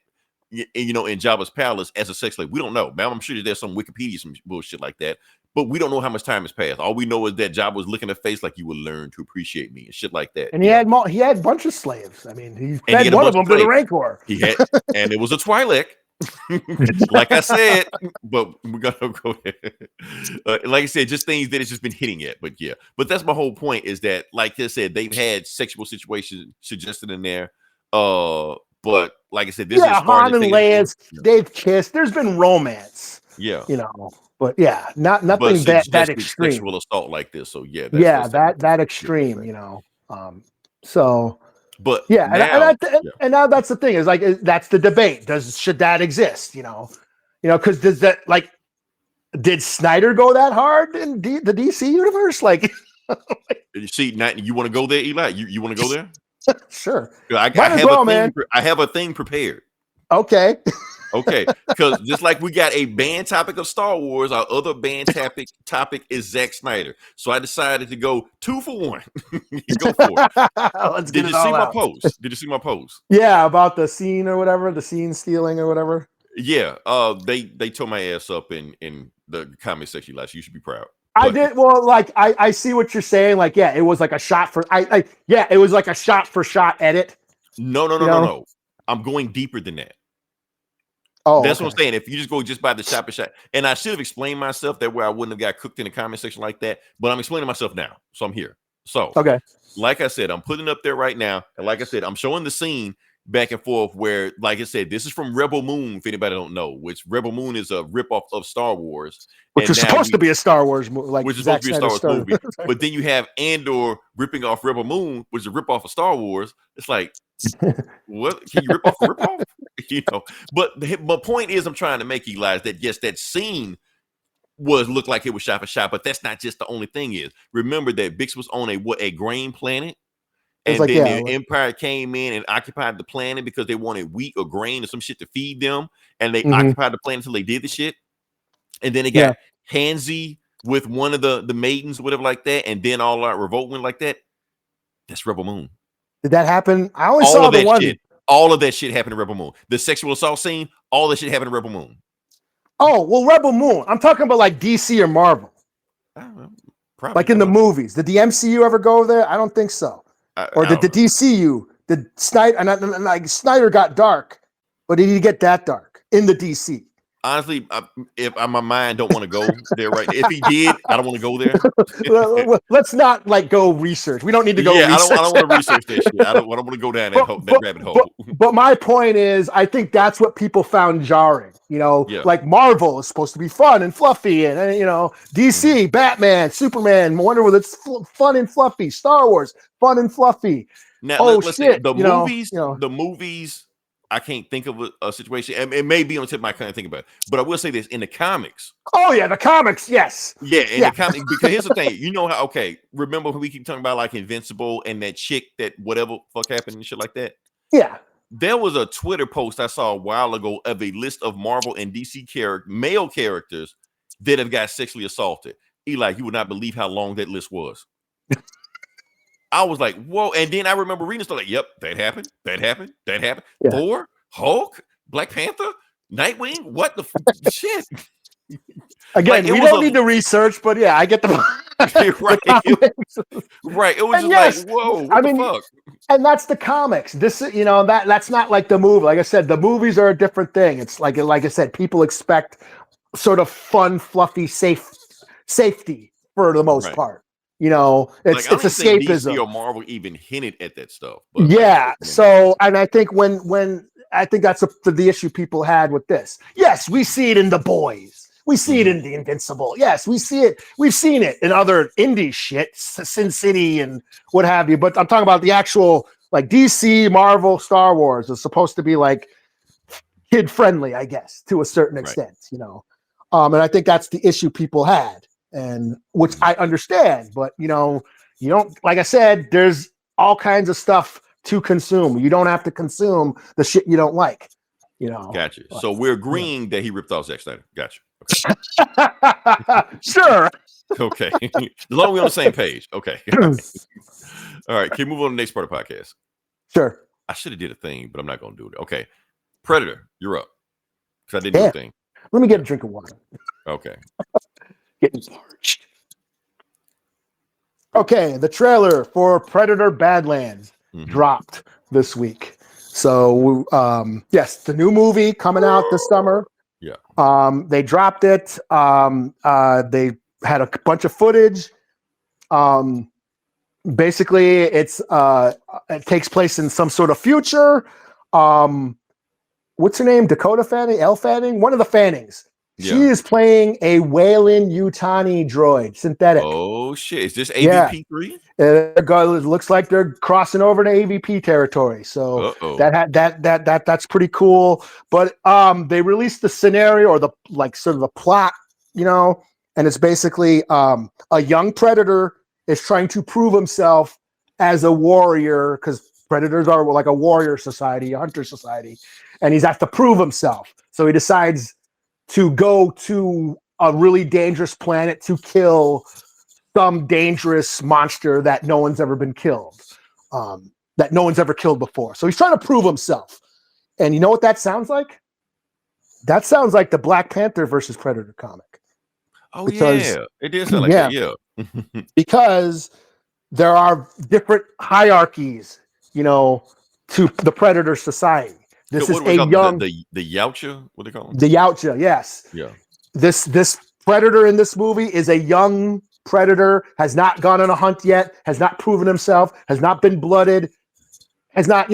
in Jabba's palace as a sex slave. We don't know. Man, I'm sure there's some Wikipedia, some bullshit like that, but we don't know how much time has passed. All we know is that Jabba was licking her face like, you will learn to appreciate me and shit like that. And he had a bunch of slaves. I mean, he fed one of them to the Rancor. He had, and it was a Twi'lek. Like I said, but we're gonna go there. Like I said, just things that it's just been hitting at. But that's my whole point, is that, like I said, they've had sexual situations suggested in there. But like I said, this is Han and Leia, they've kissed. There's been romance. Yeah, but nothing that extreme. Sexual assault like this. So that extreme. So. But and now that's the thing, is like, that's the debate. Should that exist? Because does that, like, did Snyder go that hard in the DC universe? Like, you see, you want to go there, Eli? You want to go there? Sure. I have a thing prepared. Okay. Okay, because just like we got a banned topic of Star Wars, our other banned topic is Zack Snyder. So I decided to go 2 for 1. Go for it. Did you see my post? Did you see my post? Yeah, about the scene or whatever, the scene stealing or whatever. Yeah, they tore my ass up in the comment section last. You should be proud. I did. Well, like, I see what you're saying. Like, yeah, it was like a shot for. It was like a shot for shot edit. No. I'm going deeper than that. Oh, that's what I'm saying. If you just go by the shot for shot, and I should have explained myself that way I wouldn't have got cooked in the comment section like that. But I'm explaining myself now, so I'm here. So, okay, like I said, I'm putting it up there right now, and like I said, I'm showing the scene back and forth where, like I said, this is from Rebel Moon, if anybody don't know, which Rebel Moon is a ripoff of Star Wars. Which is supposed to be a Star Wars movie, like which is supposed to be a Star Wars started. movie. But then you have Andor ripping off Rebel Moon, which is a ripoff of Star Wars. It's like, what? Can you rip off a ripoff? You know. But my point is, I'm trying to make, Eli, is that yes, that scene looked like it was shot for shot, but that's not just the only thing. Is remember that Bix was on a grain planet. And like, then the Empire came in and occupied the planet because they wanted wheat or grain or some shit to feed them. And they occupied the planet until they did the shit. And then they got handsy with one of the maidens, whatever like that. And then all out revolt went like that. That's Rebel Moon. Did that happen? I only saw the one. Shit, all of that shit happened in Rebel Moon. The sexual assault scene, all that shit happened in Rebel Moon. Oh, well, Rebel Moon. I'm talking about like DC or Marvel. I don't know. Probably, like in the movies. Did the MCU ever go there? I don't think so. Or did the DCU? Did Snyder? Like Snyder got dark, but did he get that dark in the DC? Honestly, if my mind don't want to go there right now. If he did, I don't want to go there. Let's not like go research. We don't need to go. Yeah, research I don't want to research that shit. I don't want to go down that rabbit hole. But my point is, I think that's what people found jarring. You know, like Marvel is supposed to be fun and fluffy, and you know, DC, Batman, Superman, Wonder Woman, it's fun and fluffy. Star Wars, fun and fluffy. Now, let's shit, the movies. I can't think of a situation, and it may be on the tip of my kind of think about it. But I will say this: in the comics. Oh yeah, the comics, yes. Yeah, in the comics, because here's the thing: you know how? Okay, remember when we keep talking about like Invincible and that chick that whatever fuck happened and shit like that? Yeah. There was a Twitter post I saw a while ago of a list of Marvel and DC male characters that have got sexually assaulted. Eli, you would not believe how long that list was. I was like, whoa. And then I remember reading stuff like, yep, that happened. Yeah. Thor, Hulk, Black Panther, Nightwing. What the shit? Again, we don't need to research, but yeah, I get the right. It was just like, whoa, what the fuck? And that's the comics. This, you know, that's not like the movie. Like I said, the movies are a different thing. It's like I said, people expect sort of fun, fluffy, safety for the most part. You know, it's escapism. DC or Marvel even hinted at that stuff. But so, and I think when I think that's the issue people had with this. Yes, we see it in The Boys. We see it in The Invincible. Yes, we see it. We've seen it in other indie shit, Sin City and what have you. But I'm talking about the actual like DC, Marvel, Star Wars is supposed to be like kid friendly, I guess, to a certain extent. You know, and I think that's the issue people had. And which I understand, but you know, you don't, like I said, there's all kinds of stuff to consume. You don't have to consume the shit you don't like, you know. Gotcha. So we're agreeing that he ripped off Zack Snyder. Gotcha. Okay. Sure. Okay. As long as we're on the same page. Okay. All right. Can we move on to the next part of the podcast? Sure. I should have did a thing, but I'm not going to do it. Okay. Predator, you're up. Because I didn't do a thing. Let me get a drink of water. Okay. Getting parched. Okay, the trailer for Predator Badlands dropped this week. So, yes, the new movie coming out this summer. Yeah. They dropped it. They had a bunch of footage. Basically, it takes place in some sort of future. What's her name? Dakota Fanning? Elle Fanning? One of the Fannings. She is playing a Wayland Yutani droid, synthetic. Oh shit! Is this AVP3? It looks like they're crossing over to AVP territory. So that's pretty cool. But they released the scenario or the sort of the plot, you know, and it's basically a young Predator is trying to prove himself as a warrior because Predators are like a warrior society, a hunter society, and he's has to prove himself. So he decides to go to a really dangerous planet to kill some dangerous monster that no one's ever been killed, that no one's ever killed before. So he's trying to prove himself. And you know what that sounds like? That sounds like the Black Panther versus Predator comic. Oh, yeah. It did sound like that, yeah. Because there are different hierarchies, you know, to the Predator society. This is a young the Yautja, what they call them? The Yautja, yes. Yeah. This Predator in this movie is a young Predator, has not gone on a hunt yet, has not proven himself, has not been blooded, has not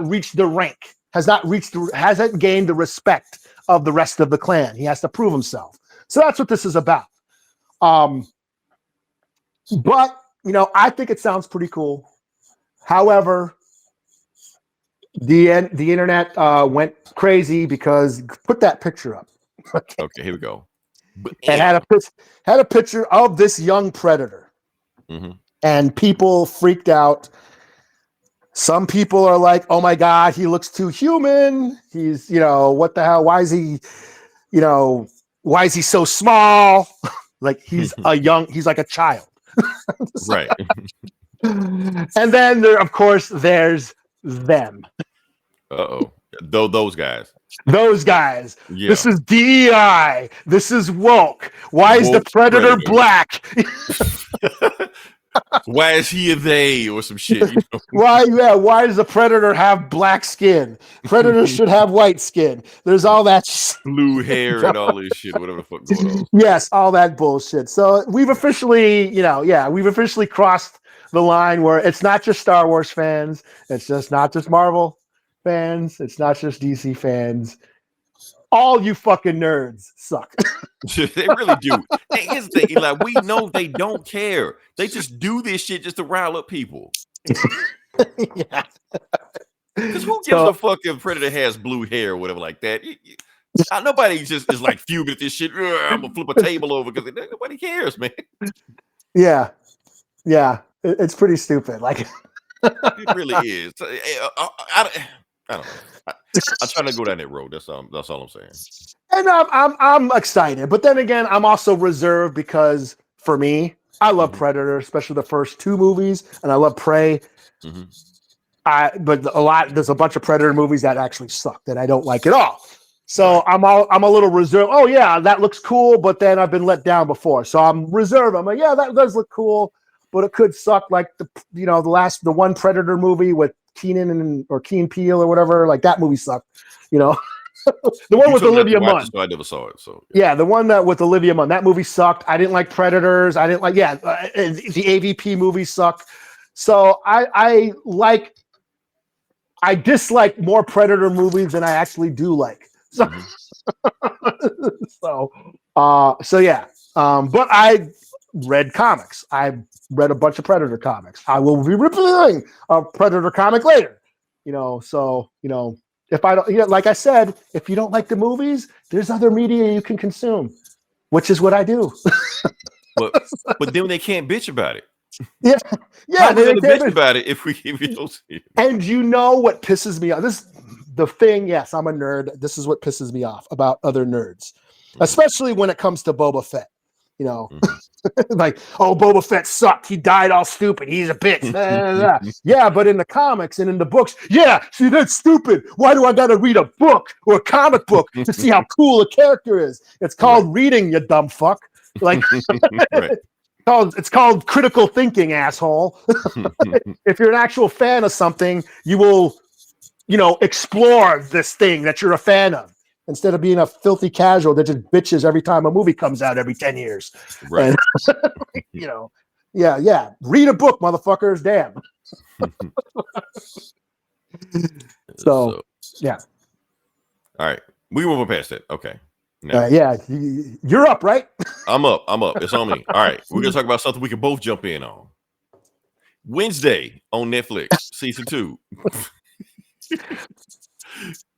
reached the rank, hasn't gained the respect of the rest of the clan. He has to prove himself. So that's what this is about. But I think it sounds pretty cool. However, the internet went crazy because put that picture up. Okay, here we go. And had a picture of this young predator, and people freaked out. Some people are like, "Oh my god, he looks too human. He's what the hell? Why is he so small? Like he's he's like a child." Right. And then there's them. Uh-oh. Those guys. Those guys. Yeah. This is DEI. This is woke. Why is the predator black? Why is he a they or some shit? Why does the predator have black skin? Predators should have white skin. There's all that blue hair and all this shit, whatever the fuck going on. Yes, all that bullshit. So we've officially, crossed the line where it's not just Star Wars fans, it's just not just Marvel fans, it's not just DC fans. All you fucking nerds suck. They really do. Hey, here's the thing, Eli. We know they don't care. They just do this shit just to rile up people. Yeah. Because who gives a fuck if Predator has blue hair or whatever like that? Nobody just is like fuming at this shit. I'm gonna flip a table over because nobody cares, man. Yeah. It's pretty stupid. Like it really is. I don't know. I try to go down that road. That's all I'm saying. And I'm excited, but then again, I'm also reserved because for me, I love Predator, especially the first two movies, and I love Prey. But there's a bunch of Predator movies that actually suck that I don't like at all. So I'm a little reserved. Oh yeah, that looks cool, but then I've been let down before, so I'm reserved. I'm like, yeah, that does look cool, but it could suck. Like the one Predator movie with Keenan Peele or whatever, like that movie sucked. The one with Olivia Munn. So I never saw it. So yeah, the one that with Olivia Munn, that movie sucked. I didn't like Predators. I didn't like the AVP movie sucked. So I dislike more Predator movies than I actually do like. So, so yeah. But I read comics. I read a bunch of Predator comics. I will be reviewing a Predator comic later. If I don't, like I said, if you don't like the movies, there's other media you can consume, which is what I do. but then they can't bitch about it. Yeah. How they gonna bitch about it if you don't see it? And you know what pisses me off? The thing. Yes, I'm a nerd. This is what pisses me off about other nerds, especially when it comes to Boba Fett. Like, oh, Boba Fett sucked. He died all stupid. He's a bitch. Yeah, but in the comics and in the books, see, that's stupid. Why do I got to read a book or a comic book to see how cool a character is? It's called reading, you dumb fuck. Like, it's called critical thinking, asshole. If you're an actual fan of something, you will, explore this thing that you're a fan of, instead of being a filthy casual that just bitches every time a movie comes out every 10 years. Right. And, yeah. Read a book, motherfuckers. Damn. So, yeah. All right. We move past that. Okay. Yeah. You're up, right? I'm up. It's on me. All right. We're going to talk about something we can both jump in on. Wednesday on Netflix, season 2.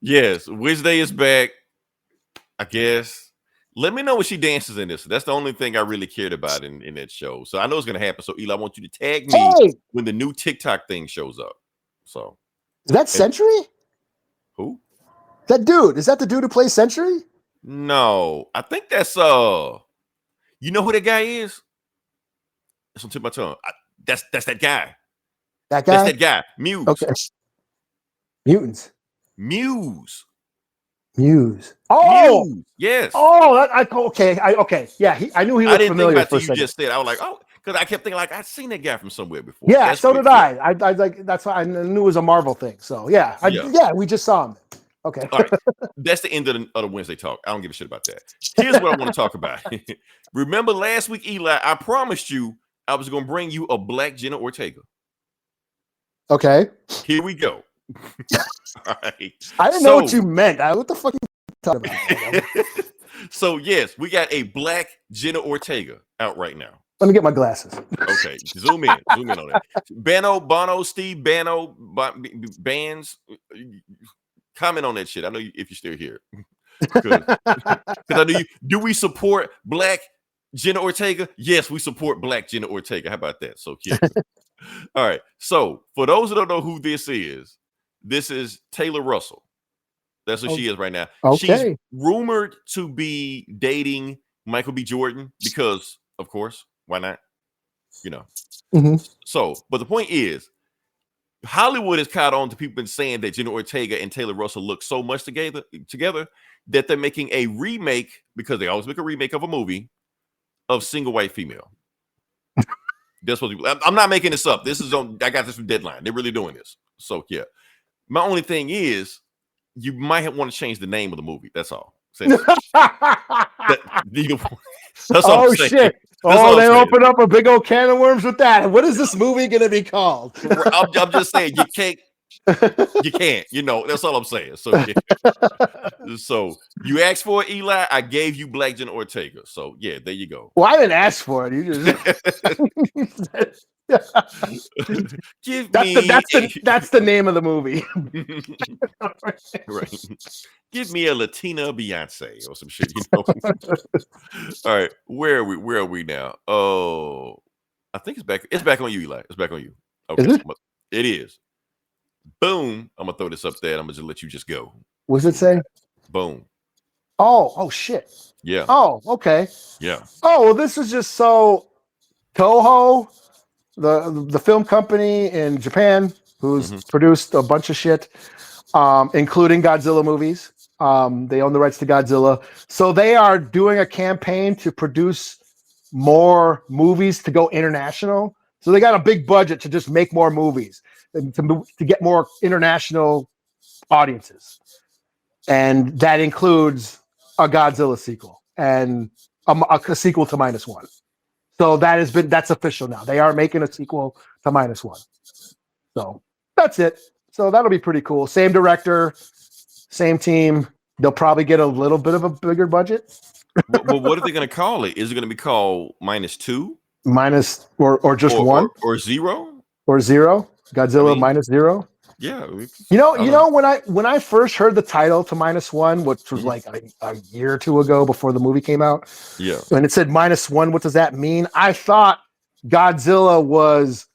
Yes. Wednesday is back. I guess. Let me know when she dances in this. That's the only thing I really cared about in that show. So I know it's going to happen. So Eli, I want you to tag me when the new TikTok thing shows up. So is that Century? Who? That dude. Is that the dude who plays Century? No, I think that's you know who that guy is? That's on tip of my tongue. That's that guy. That guy? That's that guy. Muse. Okay. Mutants. Muse. Oh, Muse. Yes. Oh, okay. Yeah, I knew he looked I didn't familiar think about for a you second. just said. I was like, oh, because I kept thinking like I'd seen that guy from somewhere before. Yeah, that's so did I. I like that's why I knew it was a Marvel thing. So yeah, we just saw him. Okay. All right. That's the end of the Wednesday talk. I don't give a shit about that. Here's what I want to talk about. Remember last week, Eli, I promised you I was going to bring you a black Jenna Ortega. Okay. Here we go. All right. I didn't know what you meant. What the fuck are you talking about? So yes, we got a black Jenna Ortega out right now. Let me get my glasses. Okay, zoom in on that. Bono, Steve Bano, bands. Comment on that shit. I know if you're still here, because I know you. Do we support black Jenna Ortega? Yes, we support black Jenna Ortega. How about that? So yeah. All right. So for those who don't know who this is Taylor Russell. That's what she is right now. Okay. She's rumored to be dating Michael B. Jordan because, of course, why not? So, but the point is, Hollywood has caught on to people saying that Jenna Ortega and Taylor Russell look so much together that they're making a remake, because they always make a remake of a movie, of Single White Female. That's what I'm not making this up. I got this from Deadline. They're really doing this. So yeah. My only thing is, you might want to change the name of the movie. That's all. That's all I'm saying. Shit. They open up a big old can of worms with that. What is this movie going to be called? I'm just saying you can't. That's all I'm saying. So, yeah. So you asked for it, Eli. I gave you Black Jenna Ortega. So yeah, there you go. Well, I didn't ask for it. You just that's the name of the movie. Right. Give me a Latina Beyonce or some shit. All right, where are we now? Oh, I think it's back. It's back on you, Eli. It's back on you. Okay, is it? It is. Boom. I'm gonna throw this up there. I'm gonna just let you just go. What's it say? Boom. Oh shit. Yeah. Oh, okay. Yeah. Oh, well, this is just so Toho, the film company in Japan, who's produced a bunch of shit, including Godzilla movies. They own the rights to Godzilla. So they are doing a campaign to produce more movies to go international. So they got a big budget to just make more movies and to get more international audiences. And that includes a Godzilla sequel and a sequel to -1. So that's official now. They are making a sequel to -1. So that's it. So that'll be pretty cool. Same director, same team. They'll probably get a little bit of a bigger budget. Well, what are they going to call it? Is it going to be called -2? Or just one? Or 0? Or 0? Godzilla -0? Yeah. When I first heard the title to -1, which was like a year or two ago before the movie came out, yeah, and it said -1, what does that mean? I thought Godzilla was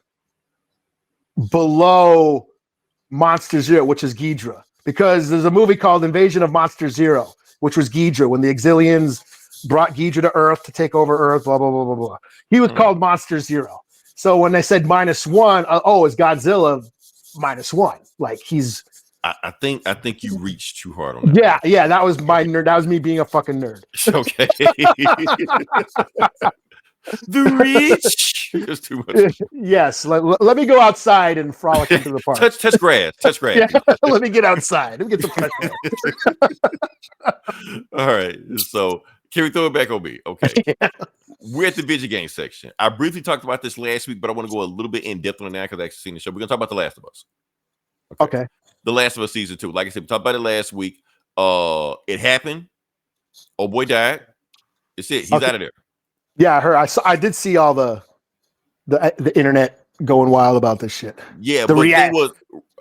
below Monster Zero, which is Ghidra, because there's a movie called Invasion of Monster Zero, which was Ghidra, when the Exilians brought Ghidra to Earth to take over Earth, blah, blah, blah, blah, blah. He was called Monster Zero. So when they said -1, it's Godzilla -1. Like he's... I think you reached too hard on that. Yeah, that was my nerd. That was me being a fucking nerd. Okay. The reach is too much. Yes, let me go outside and frolic into the park. Touch grass. Yeah, let me get outside. Let me get some fresh air. All right. So can we throw it back on me? Okay. Yeah. We're at the video game section. I briefly talked about this last week, but I want to go a little bit in depth on that because I actually seen the show. We're gonna talk about The Last of Us. Okay. The Last of Us season 2. Like I said, we talked about it last week. It happened. Oh boy died. It's it. He's out of there. Yeah, I heard. I did see all the internet going wild about this shit. Yeah, but the thing was,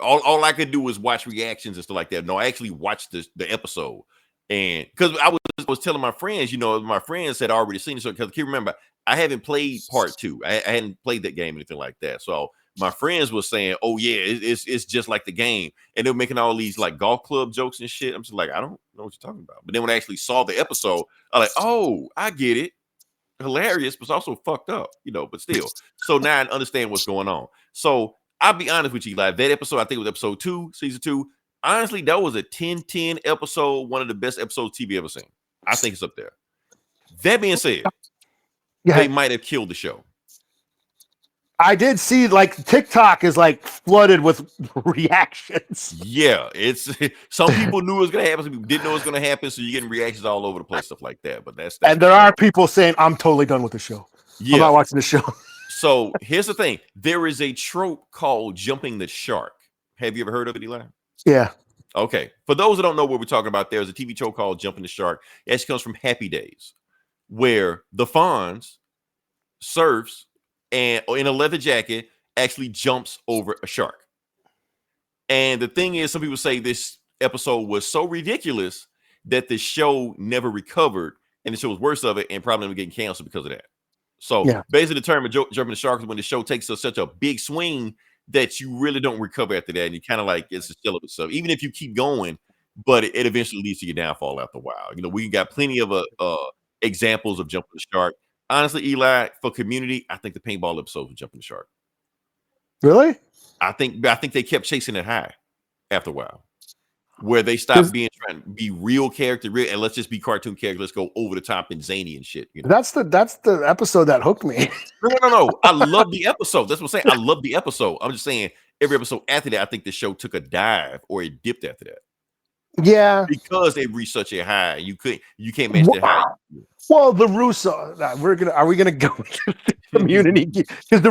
all I could do was watch reactions and stuff like that. No, I actually watched the episode, and because I was telling my friends, my friends had already seen it. So because I can't remember, I haven't played part 2. I hadn't played that game or anything like that. So my friends were saying, "Oh yeah, it's just like the game," and they were making all these like golf club jokes and shit. I'm just like, I don't know what you're talking about. But then when I actually saw the episode, I'm like, oh, I get it. Hilarious, but also fucked up, but still. So now I understand what's going on. So I'll be honest with you, like that episode, I think it was episode 2, season 2. Honestly, that was a 10-10 episode, one of the best episodes TV ever seen. I think it's up there. That being said, they might have killed the show. I did see like TikTok is like flooded with reactions. Yeah, it's some people knew it was gonna happen, some people didn't know it was gonna happen, so you're getting reactions all over the place, stuff like that. But that's and there are people saying, I'm totally done with the show. Yeah. I'm not watching the show. So here's the thing: there is a trope called jumping the shark. Have you ever heard of it, Eli? Yeah. Okay. For those that don't know what we're talking about, there's a TV show called Jumping the Shark. It actually comes from Happy Days, where the Fonz surfs and in a leather jacket actually jumps over a shark. And the thing is, some people say this episode was so ridiculous that the show never recovered, and the show was worse of it, and probably getting canceled because of that. So Yeah. basically, the term of jumping the shark is when the show takes such a big swing that you really don't recover after that, and you kind of like it's a shell of itself. Even if you keep going, but it eventually leads to your downfall after a while. You know, we got plenty of examples of jumping the shark. Honestly, Eli, for Community, I think the paintball episode was jumping the shark. Really? I think they kept chasing it high after a while, where they stopped trying to be real character, and let's just be cartoon character. Let's go over the top and zany and shit. You know? That's the episode that hooked me. No. I love the episode. That's what I'm saying. I love the episode. I'm just saying every episode after that, I think the show took a dive or it dipped after that. Yeah, because they reached such a high. You can't match that high. Well, the Russo, are we gonna go to the Community? Because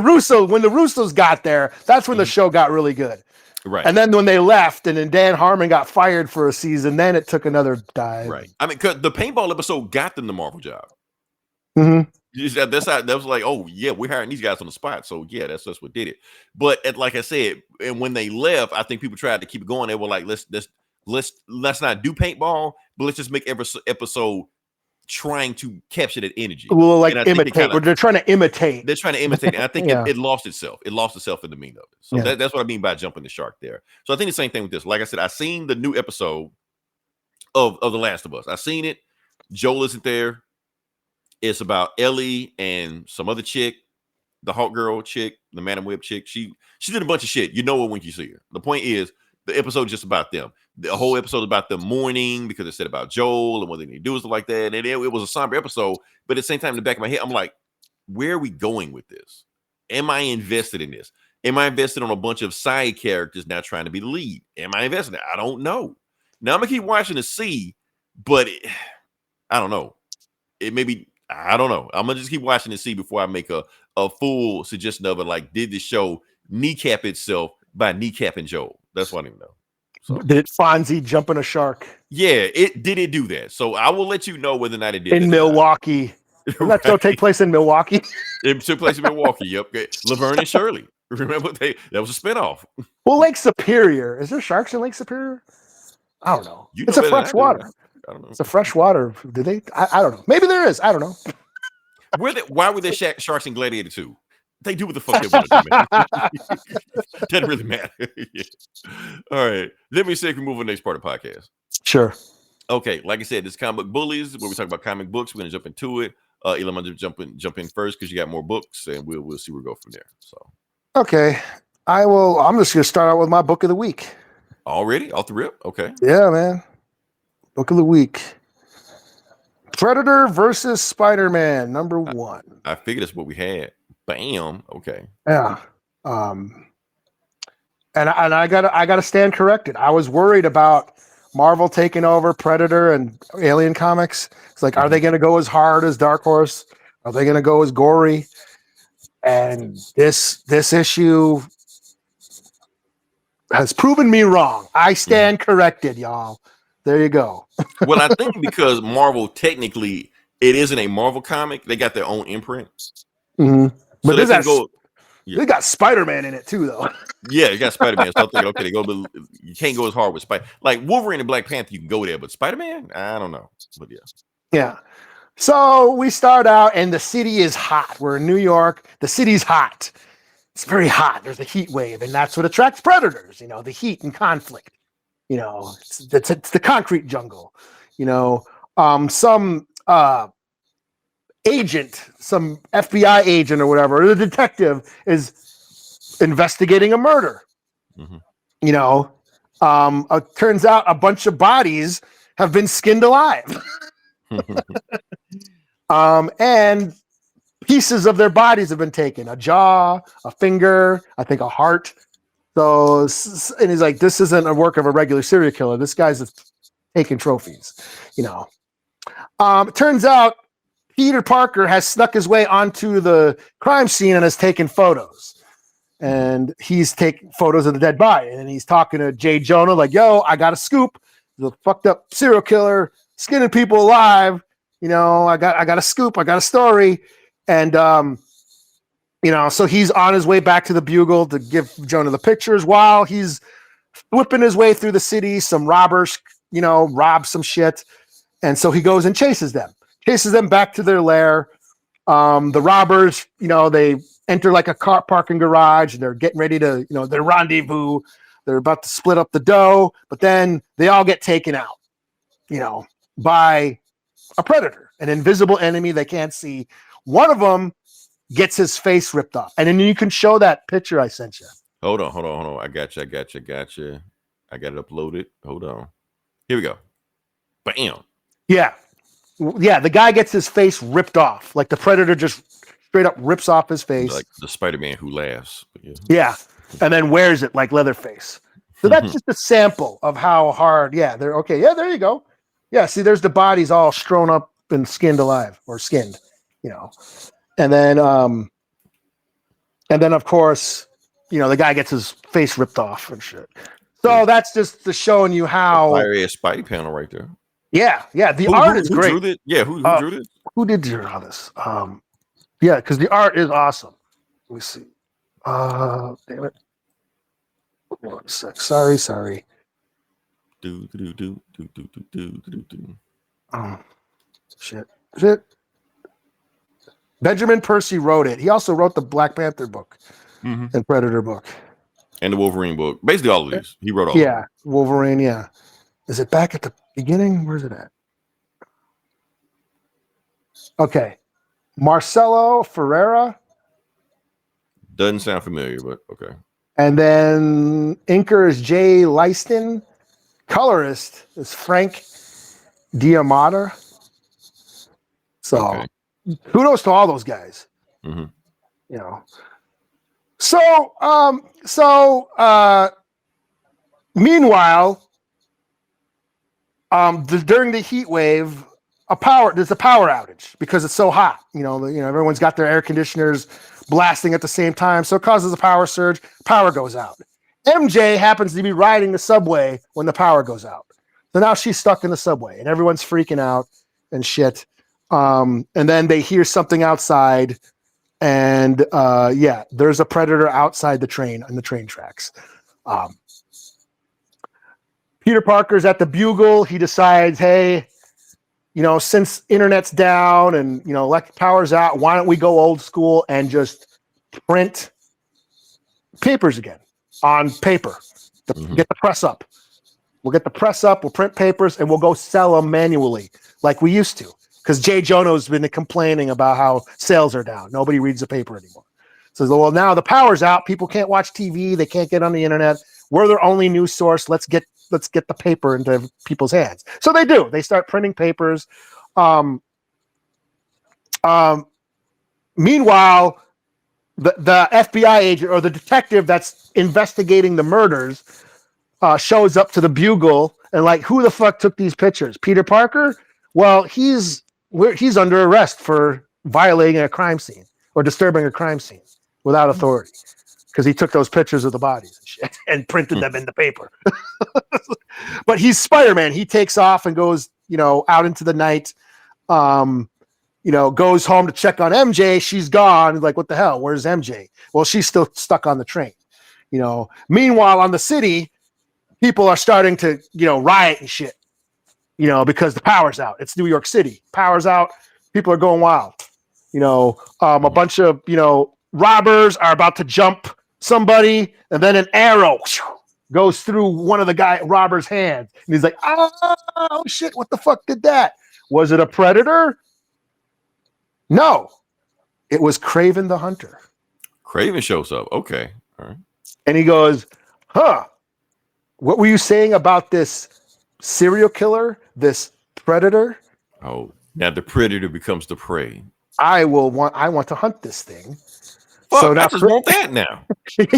when the Russos got there, that's when the show got really good. Right. And then when they left, and then Dan Harmon got fired for a season, then it took another dive. Right. I mean, because the paintball episode got them the Marvel job. Mm-hmm. That was like, oh yeah, we're hiring these guys on the spot. So yeah, that's what did it. But like I said, and when they left, I think people tried to keep it going. They were like, let's not do paintball, but let's just make every episode trying to capture that energy. Well, like imitate. They're trying to imitate. They're trying to imitate. And I think it lost itself. It lost itself in the meaning of it. So that's what I mean by jumping the shark there. So I think the same thing with this. Like I said, I seen the new episode of The Last of Us. I seen it. Joel isn't there. It's about Ellie and some other chick, the Hawk Girl chick, the Madam Web chick. She did a bunch of shit. You know her when you see her. The point is, the episode is just about them. The whole episode is about them mourning because it said about Joel and what they need to do and stuff like that. And it was a somber episode, but at the same time, in the back of my head, I'm like, where are we going with this? Am I invested in this? Am I invested on a bunch of side characters now trying to be the lead? Am I invested in it? I don't know. Now I'm gonna keep watching to see, but I don't know. It may be, I don't know. I'm gonna just keep watching to see before I make a full suggestion of it. Like, did the show kneecap itself by kneecapping Joel? That's what I need to know. So, did Fonzie jump in a shark? Yeah, it do that. So I will let you know whether or not it did. In Milwaukee. Didn't that show take place in Milwaukee? It took place in Milwaukee. Yep. Laverne and Shirley. Remember that was a spinoff. Well, Lake Superior. Is there sharks in Lake Superior? I don't know. It's a fresh water. I don't know. It's a fresh water. Do they? I don't know. Maybe there is. I don't know. Why were there sharks in Gladiator 2? They do what the fuck they want to do, man. Doesn't really matter. Yeah. All right. Let me see if we move on to the next part of the podcast. Sure. Okay. Like I said, this Comic Book Bullies, where we talk about comic books. We're going to jump into it. Elon, I'm going to jump in first because you got more books, and we'll see where we go from there. So, okay. I'm just going to start out with my book of the week. Already? Off the rip? Okay. Yeah, man. Book of the week. Predator versus Spider-Man, number 1. I figured that's what we had. Bam. Okay. Yeah. And I gotta stand corrected. I was worried about Marvel taking over Predator and Alien Comics. It's like, are they gonna go as hard as Dark Horse? Are they gonna go as gory? And this issue has proven me wrong. I stand corrected, y'all. There you go. Well, I think because Marvel technically it isn't a Marvel comic, they got their own imprint. Mm-hmm. So but they got Spider-Man in it too, though. Yeah, you got Spider-Man. So I think, okay, you can't go as hard with Spider. Like Wolverine and Black Panther, you can go there, but Spider-Man, I don't know. But yeah. Yeah. So we start out, and the city is hot. We're in New York. The city's hot. It's very hot. There's a heat wave, and that's what attracts predators. You know, the heat and conflict. You know, it's the concrete jungle. You know, some agent, some FBI agent or whatever, or the detective is investigating a murder. Mm-hmm. You know, turns out a bunch of bodies have been skinned alive. And pieces of their bodies have been taken, a jaw, a finger, I think a heart. So, and he's like, this isn't a work of a regular serial killer. This guy's taking trophies, you know. It turns out Peter Parker has snuck his way onto the crime scene and has taken photos. And he's taking photos of the dead body. And he's talking to Jay Jonah, like, yo, I got a scoop. The fucked up serial killer skinning people alive. You know, I got a scoop. I got a story. And, you know, so he's on his way back to the Bugle to give Jonah the pictures while he's whipping his way through the city. Some robbers, you know, rob some shit. And so he goes and chases them back to their lair. The robbers, you know, they enter like a car parking garage and they're getting ready to, you know, their rendezvous. They're about to split up the dough, but then they all get taken out, you know, by a predator, an invisible enemy they can't see. One of them gets his face ripped off. And then you can show that picture I sent you. Hold on. I got you. I got it uploaded. Hold on. Here we go. Bam. Yeah. Yeah, the guy gets his face ripped off. Like the predator just straight up rips off his face. Like the Spider-Man who laughs. Yeah. And then wears it like Leatherface. So that's just a sample of how hard. Yeah, they're okay. Yeah, there you go. Yeah, see, there's the bodies all strewn up and skinned alive or skinned, you know. And then of course, you know, the guy gets his face ripped off and shit. So that's just the showing you how fire ass Spidey panel right there. Yeah. The art is great. Drew this? Yeah, who drew this? Who did draw this? Yeah, because the art is awesome. Let me see. Damn it. 1 sec. Sorry. Do. Oh, shit. Benjamin Percy wrote it. He also wrote the Black Panther book and Predator book. And the Wolverine book. Basically all of these. He wrote all of them. Wolverine, yeah. Is it back at the beginning? Where's it at? Okay. Marcelo Ferreira. Doesn't sound familiar, but okay. And then inker is Jay Leiston. Colorist is Frank Diamata. So kudos to all those guys. You know. So meanwhile, during the heat wave, there's a power outage because it's so hot. You know, everyone's got their air conditioners blasting at the same time, so it causes a power surge. Power goes out. MJ happens to be riding the subway when the power goes out, so now she's stuck in the subway, and everyone's freaking out and shit. And then they hear something outside, and there's a predator outside the train on the train tracks. Peter Parker's at the Bugle. He decides, hey, you know, since internet's down and, you know, electric power's out, why don't we go old school and just print papers again on paper? Get the press up. We'll get the press up, we'll print papers, and we'll go sell them manually like we used to. Because Jay Jonah's been complaining about how sales are down. Nobody reads the paper anymore. So, well, now the power's out. People can't watch TV. They can't get on the internet. We're their only news source. Let's get the paper into people's hands. So they do. They start printing papers. Meanwhile, the FBI agent or the detective that's investigating the murders shows up to the Bugle and like, who the fuck took these pictures? Peter Parker? Well, he's under arrest for violating a crime scene or disturbing a crime scene without authority. Because he took those pictures of the bodies and shit and printed them in the paper. But he's Spider-Man. He takes off and goes, you know, out into the night, you know, goes home to check on MJ. She's gone. He's like, what the hell? Where's MJ? Well, she's still stuck on the train, you know. Meanwhile, on the city, people are starting to, you know, riot and shit, you know, because the power's out. It's New York City. Power's out. People are going wild. You know, a bunch of, you know, robbers are about to jump somebody, and then an arrow goes through one of the robber's hands, and he's like, "Oh shit! What the fuck did that? Was it a predator? No, it was Craven the Hunter." Craven shows up. Okay, all right, and he goes, "Huh? What were you saying about this serial killer, this predator?" Oh, now the predator becomes the prey. I want to hunt this thing. Fuck, so I just want that now.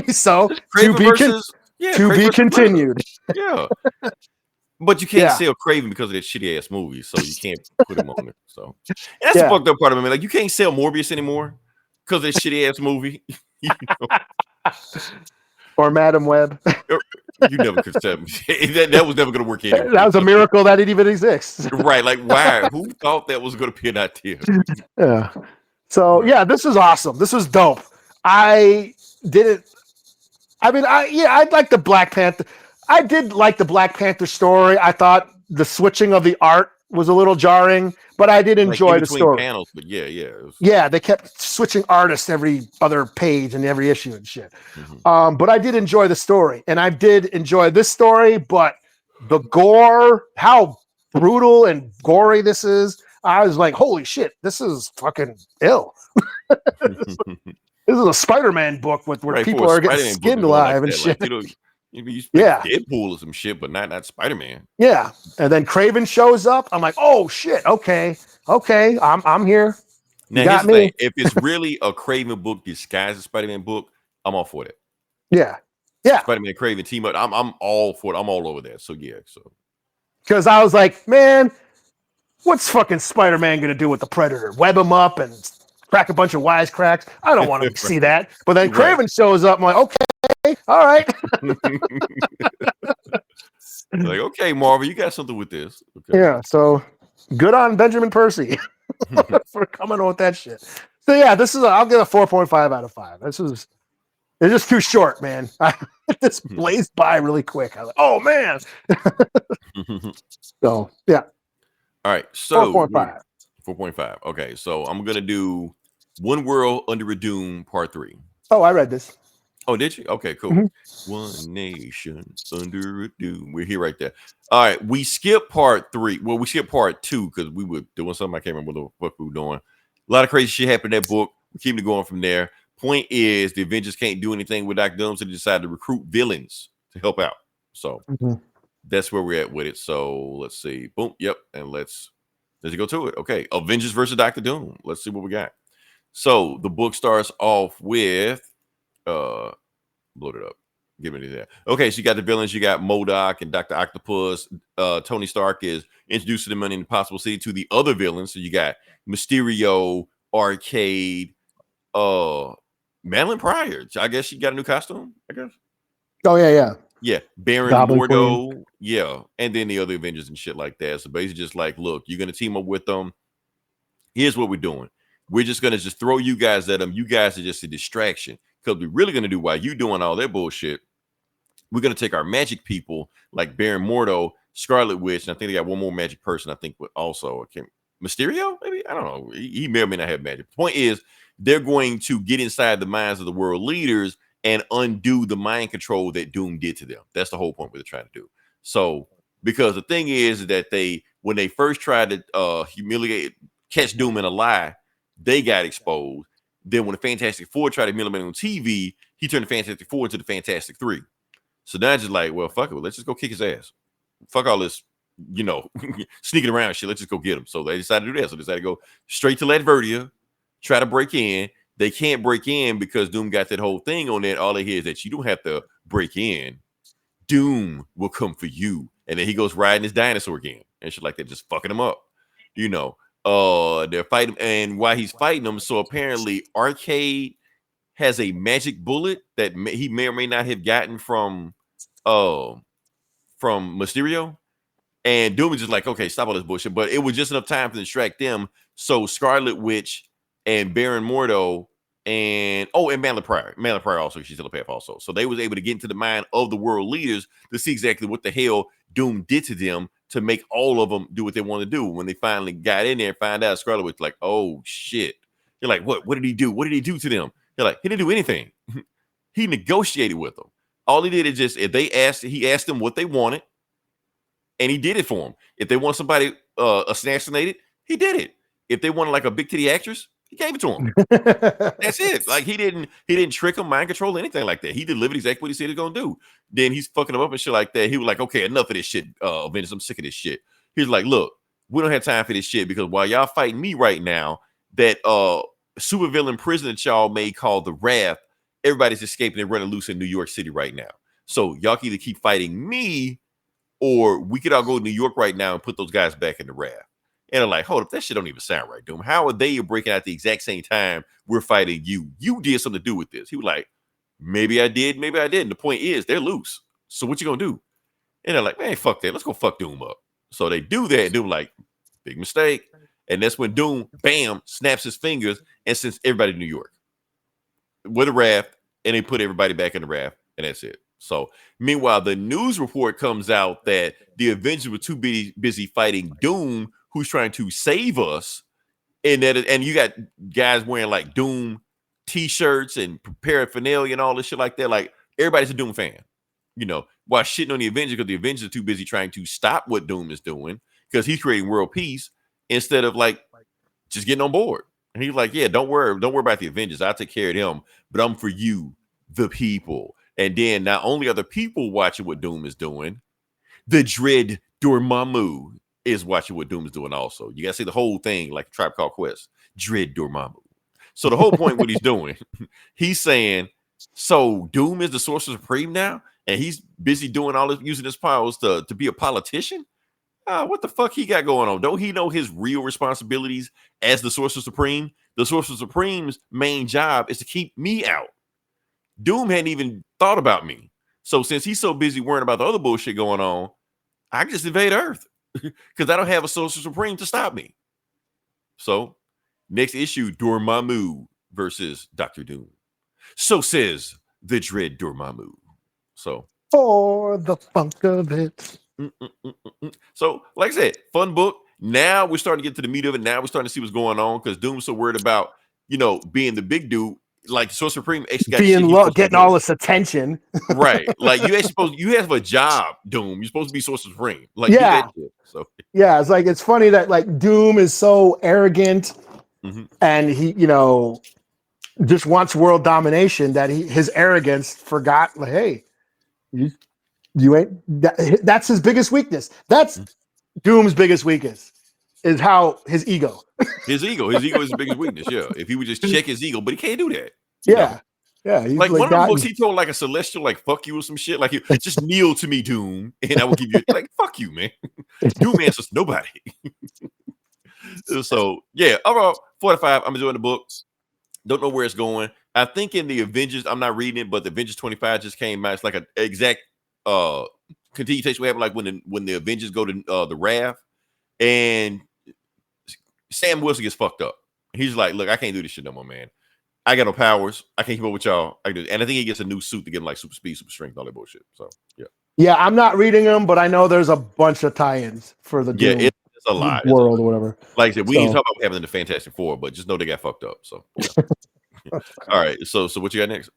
So to be continued. Yeah. But you can't Yeah. sell Craven because of that shitty ass movie, so you can't put him on there. So and that's the Yeah. fucked up part of it. Like you can't sell Morbius anymore because of that shitty ass movie. you, know, Or Madam Web. you never could sell that was never gonna work anyway. That was a miracle that it even exists. Right? Like why? Who thought that was gonna be an idea? Yeah. So Right. yeah, this is awesome. This is dope. I didn't. I mean, I'd like the Black Panther. I did like the Black Panther story. I thought the switching of the art was a little jarring, but I did Like in enjoy the between story. panels, but yeah, it was, Yeah, they kept switching artists every other page and every issue and shit. mhm. But I did enjoy the story, and I did enjoy this story. But the gore, how brutal and gory this is, I was like, holy shit, this is fucking ill. This is a Spider-Man book where Right, for people a are getting Spider-Man book skinned is more like alive and that. shit. Like, you Yeah. Deadpool or some shit, but not Spider-Man. Yeah. And then Craven shows up. I'm like, oh shit, okay, I'm here. Now got here's the me. thing: if it's really a Craven book disguised as a Spider-Man book, I'm all for that. Yeah. Yeah. Spider-Man Craven team up. I'm all for it. I'm all over that. So yeah. So Because I was like, man, what's fucking Spider-Man gonna do with the Predator? Web him up and crack a bunch of wisecracks? I don't want to see that. But then Right. Craven shows up. I'm like, okay, all right. like, okay, Marvel, you got something with this. Okay. Yeah. So good on Benjamin Percy for coming on with that shit. So yeah, I'll get a 4.5 out of 5. It's just too short, man. This blazed by really quick. I was like, oh man. So yeah, All right. So 4.5. 4.5. Okay. So I'm gonna do One World Under a Doom Part 3. Oh, I read this. Oh, did you? Okay, cool. Mhm. One Nation Under a Doom. We're here right there. All right, we skipped part 3. Well, we skipped part 2 because we were doing something. I can't remember what the fuck we were doing. A lot of crazy shit happened in that book. We're keeping it going from there. Point is, the Avengers can't do anything with Dr. Doom, so they decided to recruit villains to help out. So that's where we're at with it. So let's see. Boom. Yep. And let's go to it. Okay. Avengers versus Dr. Doom. Let's see what we got. So the book starts off with blow it up. Give me that. Okay, so you got the villains. You got MODOK and Dr. Octopus. Tony Stark is introducing them in Impossible City to the other villains. So you got Mysterio, Arcade, Madeline Pryor. I guess she got a new costume, I guess. Oh yeah. Yeah, Baron Goblin Mordo. Queen. Yeah, and then the other Avengers and shit like that. So basically just like, look, you're going to team up with them. Here's what we're doing. We're just going to just throw you guys at them. You guys are just a distraction. Because we're really going to do while you doing all that bullshit, we're going to take our magic people like Baron Mordo, Scarlet Witch, and I think they got one more magic person, I think, but also Mysterio, maybe? I don't know. He may or may not have magic. The point is, they're going to get inside the minds of the world leaders and undo the mind control that Doom did to them. That's the whole point what they're trying to do. So, because the thing is that when they first tried to catch Doom in a lie, they got exposed. Then when the Fantastic Four tried to humiliate him on TV, he turned the Fantastic Four into the Fantastic Three. So now it's just like, well, fuck it. Let's just go kick his ass. Fuck all this, sneaking around shit. Let's just go get him. So they decided to do that. So they decided to go straight to Latveria, try to break in. They can't break in because Doom got that whole thing on that. All they hear is that you don't have to break in. Doom will come for you. And then he goes riding his dinosaur again and shit like that, just fucking him up. They're fighting, and while he's fighting them, so apparently Arcade has a magic bullet that he may or may not have gotten from Mysterio, and Doom is just like, okay, stop all this bullshit. But it was just enough time to distract them. So Scarlet Witch and Baron Mordo and Madeline Pryor also, she's telepath also. So they was able to get into the mind of the world leaders to see exactly what the hell Doom did to them, to make all of them do what they want to do. When they finally got in there and find out, Scarlet was like, oh shit. You're like, what did he do? What did he do to them? You're like, he didn't do anything. He negotiated with them. All he did is just, he asked them what they wanted, and he did it for them. If they want somebody assassinated, he did it. If they wanted like a big titty actress, he gave it to them. That's it. Like he didn't trick him, mind control, anything like that. He delivered exactly what he said he's gonna do. Then he's fucking him up and shit like that. He was like, okay, enough of this shit, Avengers. I'm sick of this shit. He's like, look, we don't have time for this shit, because while y'all fighting me right now, that supervillain prison that y'all made called the Wrath, everybody's escaping and running loose in New York City right now. So y'all can either keep fighting me, or we could all go to New York right now and put those guys back in the raft. And they're like, hold up, that shit don't even sound right, Doom. How are they breaking out the exact same time we're fighting you? You did something to do with this. He was like, maybe I did, maybe I didn't. The point is, they're loose. So what you gonna do? And they're like, man, fuck that. Let's go fuck Doom up. So they do that. Doom like, big mistake. And that's when Doom, bam, snaps his fingers and sends everybody to New York with a raft, and they put everybody back in the raft, and that's it. So meanwhile, the news report comes out that the Avengers were too busy fighting Doom, who's trying to save us. And you got guys wearing like Doom t-shirts and paraphernalia and all this shit like that. Like everybody's a Doom fan, while shitting on the Avengers because the Avengers are too busy trying to stop what Doom is doing because he's creating world peace instead of like just getting on board. And he's like, yeah, don't worry about the Avengers. I'll take care of them, but I'm for you, the people. And then not only are the people watching what Doom is doing, the Dread Dormammu is watching what Doom is doing also. You got to see the whole thing like a Tribe Called Quest. Dread Dormammu. So the whole point what he's doing, he's saying, so Doom is the Sorcerer Supreme now? And he's busy doing all this, using his powers to be a politician? What the fuck he got going on? Don't he know his real responsibilities as the Sorcerer Supreme? The Sorcerer Supreme's main job is to keep me out. Doom hadn't even thought about me. So since he's so busy worrying about the other bullshit going on, I can just invade Earth because I don't have a Sorcerer Supreme to stop me. So next issue, Dormammu versus Dr. Doom. So says the Dread Dormammu. So for the funk of it. So, like I said, fun book. Now we're starting to get to the meat of it. Now we're starting to see what's going on because Doom's so worried about, being the big dude. Like Sorcerer Supreme being getting all this attention. Right. Like you have a job, Doom. You're supposed to be Sorcerer Supreme. Like, yeah. So yeah, it's like it's funny that like Doom is so arrogant and he, just wants world domination that his arrogance forgot, like, hey, you ain't that's his biggest weakness. That's Doom's biggest weakness is how his ego. His ego is his biggest weakness. Yeah. If he would just check his ego, but he can't do that. Yeah. Yeah. He's like one of the books he told like a celestial, like fuck you or some shit. Like just kneel to me, Doom, and I will give you like fuck you, man. Doom answers nobody. So yeah, overall 45. I'm enjoying the book. Don't know where it's going. I think in the Avengers, I'm not reading it, but the Avengers 25 just came out. It's like an exact continuation we have, like when the Avengers go to the raft and Sam Wilson gets fucked up. He's like, look, I can't do this shit no more, man. I got no powers. I can't keep up with y'all. And I think he gets a new suit to give him like super speed, super strength, all that bullshit. So yeah. Yeah, I'm not reading them, but I know there's a bunch of tie-ins for the Doom it's a lot. World or whatever. Like I said, we didn't talk about what happened in the Fantastic Four, but just know they got fucked up. So yeah. All right. So what you got next?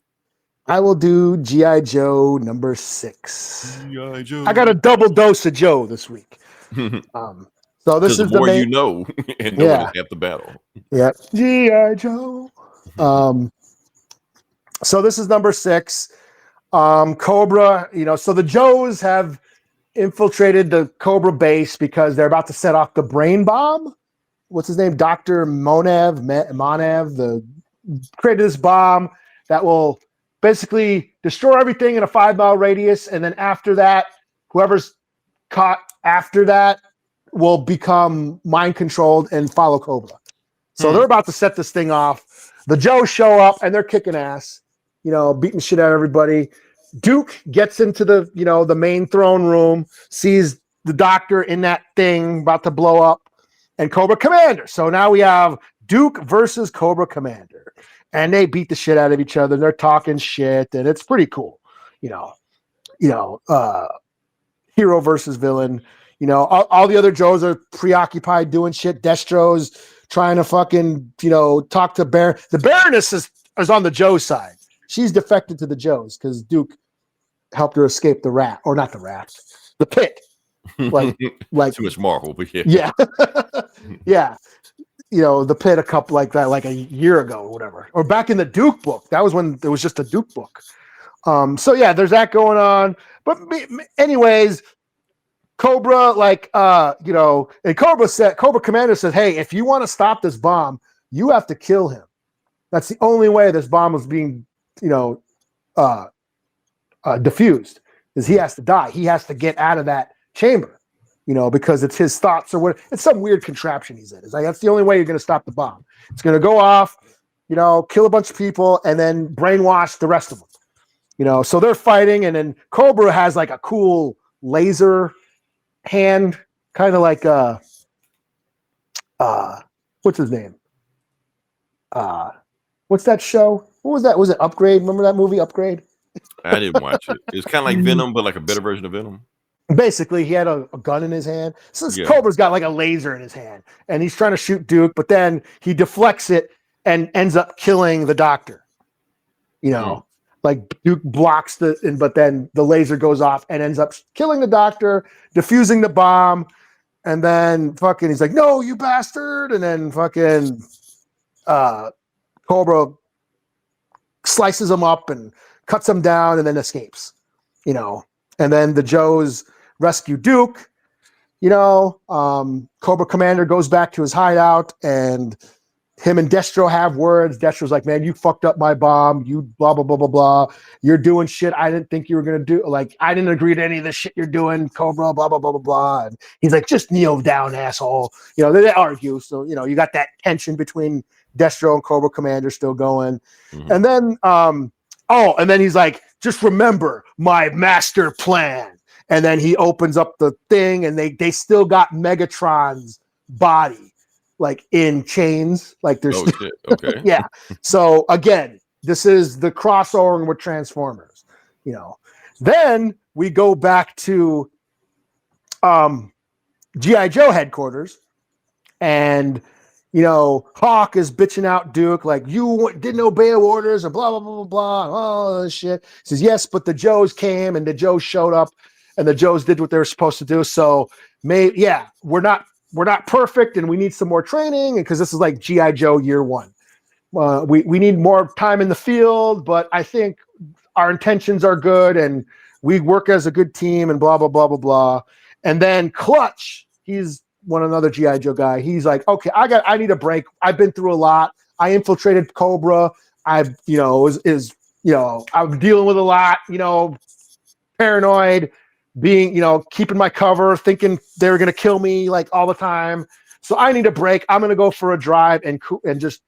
I will do G.I. Joe number 6. G.I. Joe. I got a double dose of Joe this week. So this is the more main... and no one is half the battle. Yeah, G.I. Joe. So this is number 6. Cobra. So the Joes have infiltrated the Cobra base because they're about to set off the brain bomb. What's his name? Dr. Monev, created this bomb that will basically destroy everything in a 5-mile radius. And then after that, whoever's caught after that will become mind controlled and follow Cobra. So they're about to set this thing off. The Joes show up and they're kicking ass, beating shit out of everybody. Duke gets into the main throne room, sees the doctor in that thing about to blow up, and Cobra Commander. So now we have Duke versus Cobra Commander, and they beat the shit out of each other. They're talking shit, and it's pretty cool. Hero versus villain. All the other Joes are preoccupied doing shit. Destro's trying to fucking talk to Baron. The Baroness is on the Joe side. She's defected to the Joes because Duke helped her escape the rat, or not the rat, the pit. Like too much Marvel, but yeah. Yeah. Yeah. The pit a couple like that, like a year ago or whatever. Or back in the Duke book. That was when there was just a Duke book. So yeah, there's that going on. But anyways, Cobra, and Cobra Commander said, hey, if you want to stop this bomb, you have to kill him. That's the only way this bomb was being, diffused, is he has to die. He has to get out of that chamber, because it's his thoughts or what. It's some weird contraption he's in. It's like, that's the only way you're going to stop the bomb. It's going to go off, kill a bunch of people, and then brainwash the rest of them. So they're fighting, and then Cobra has like a cool laser hand, kind of like what's his name? What's that show? What was that? Was it Upgrade? Remember that movie, Upgrade? I didn't watch it. It's kind of like Venom, but like a better version of Venom. Basically, he had a gun in his hand. So this Yeah. Cobra's got like a laser in his hand, and he's trying to shoot Duke, but then he deflects it and ends up killing the doctor. Like Duke blocks but then the laser goes off and ends up killing the doctor, defusing the bomb, and then fucking he's like, "No, you bastard!" And then fucking Cobra slices him up and cuts him down, and then escapes. And then the Joes rescue Duke. Cobra Commander goes back to his hideout, and him and Destro have words. Destro's like, "Man, you fucked up my bomb. You blah, blah, blah, blah, blah. You're doing shit I didn't think you were going to do. Like, I didn't agree to any of the shit you're doing, Cobra, blah, blah, blah, blah, blah." And he's like, "Just kneel down, asshole." They argue. So, you got that tension between Destro and Cobra Commander still going. Mhm. And then, and then he's like, "Just remember my master plan." And then he opens up the thing, and they still got Megatron's body, like in chains, like there's shit. Okay. yeah. So again, this is the crossover with Transformers. Then we go back to G.I. Joe headquarters, and Hawk is bitching out Duke like, "You didn't obey orders," or blah blah blah blah blah, all this shit. He says, "Yes, but the Joes came, and the Joes showed up, and the Joes did what they were supposed to do. So we're not perfect, and we need some more training, and because this is like G.I. Joe year one. We need more time in the field, but I think our intentions are good, and we work as a good team, and blah blah blah blah blah." And then Clutch, he's another G.I. Joe guy. He's like, "Okay, I need a break. I've been through a lot. I infiltrated Cobra. I'm dealing with a lot, paranoid, being, keeping my cover, thinking they were going to kill me like all the time. So I need a break. I'm going to go for a drive and just,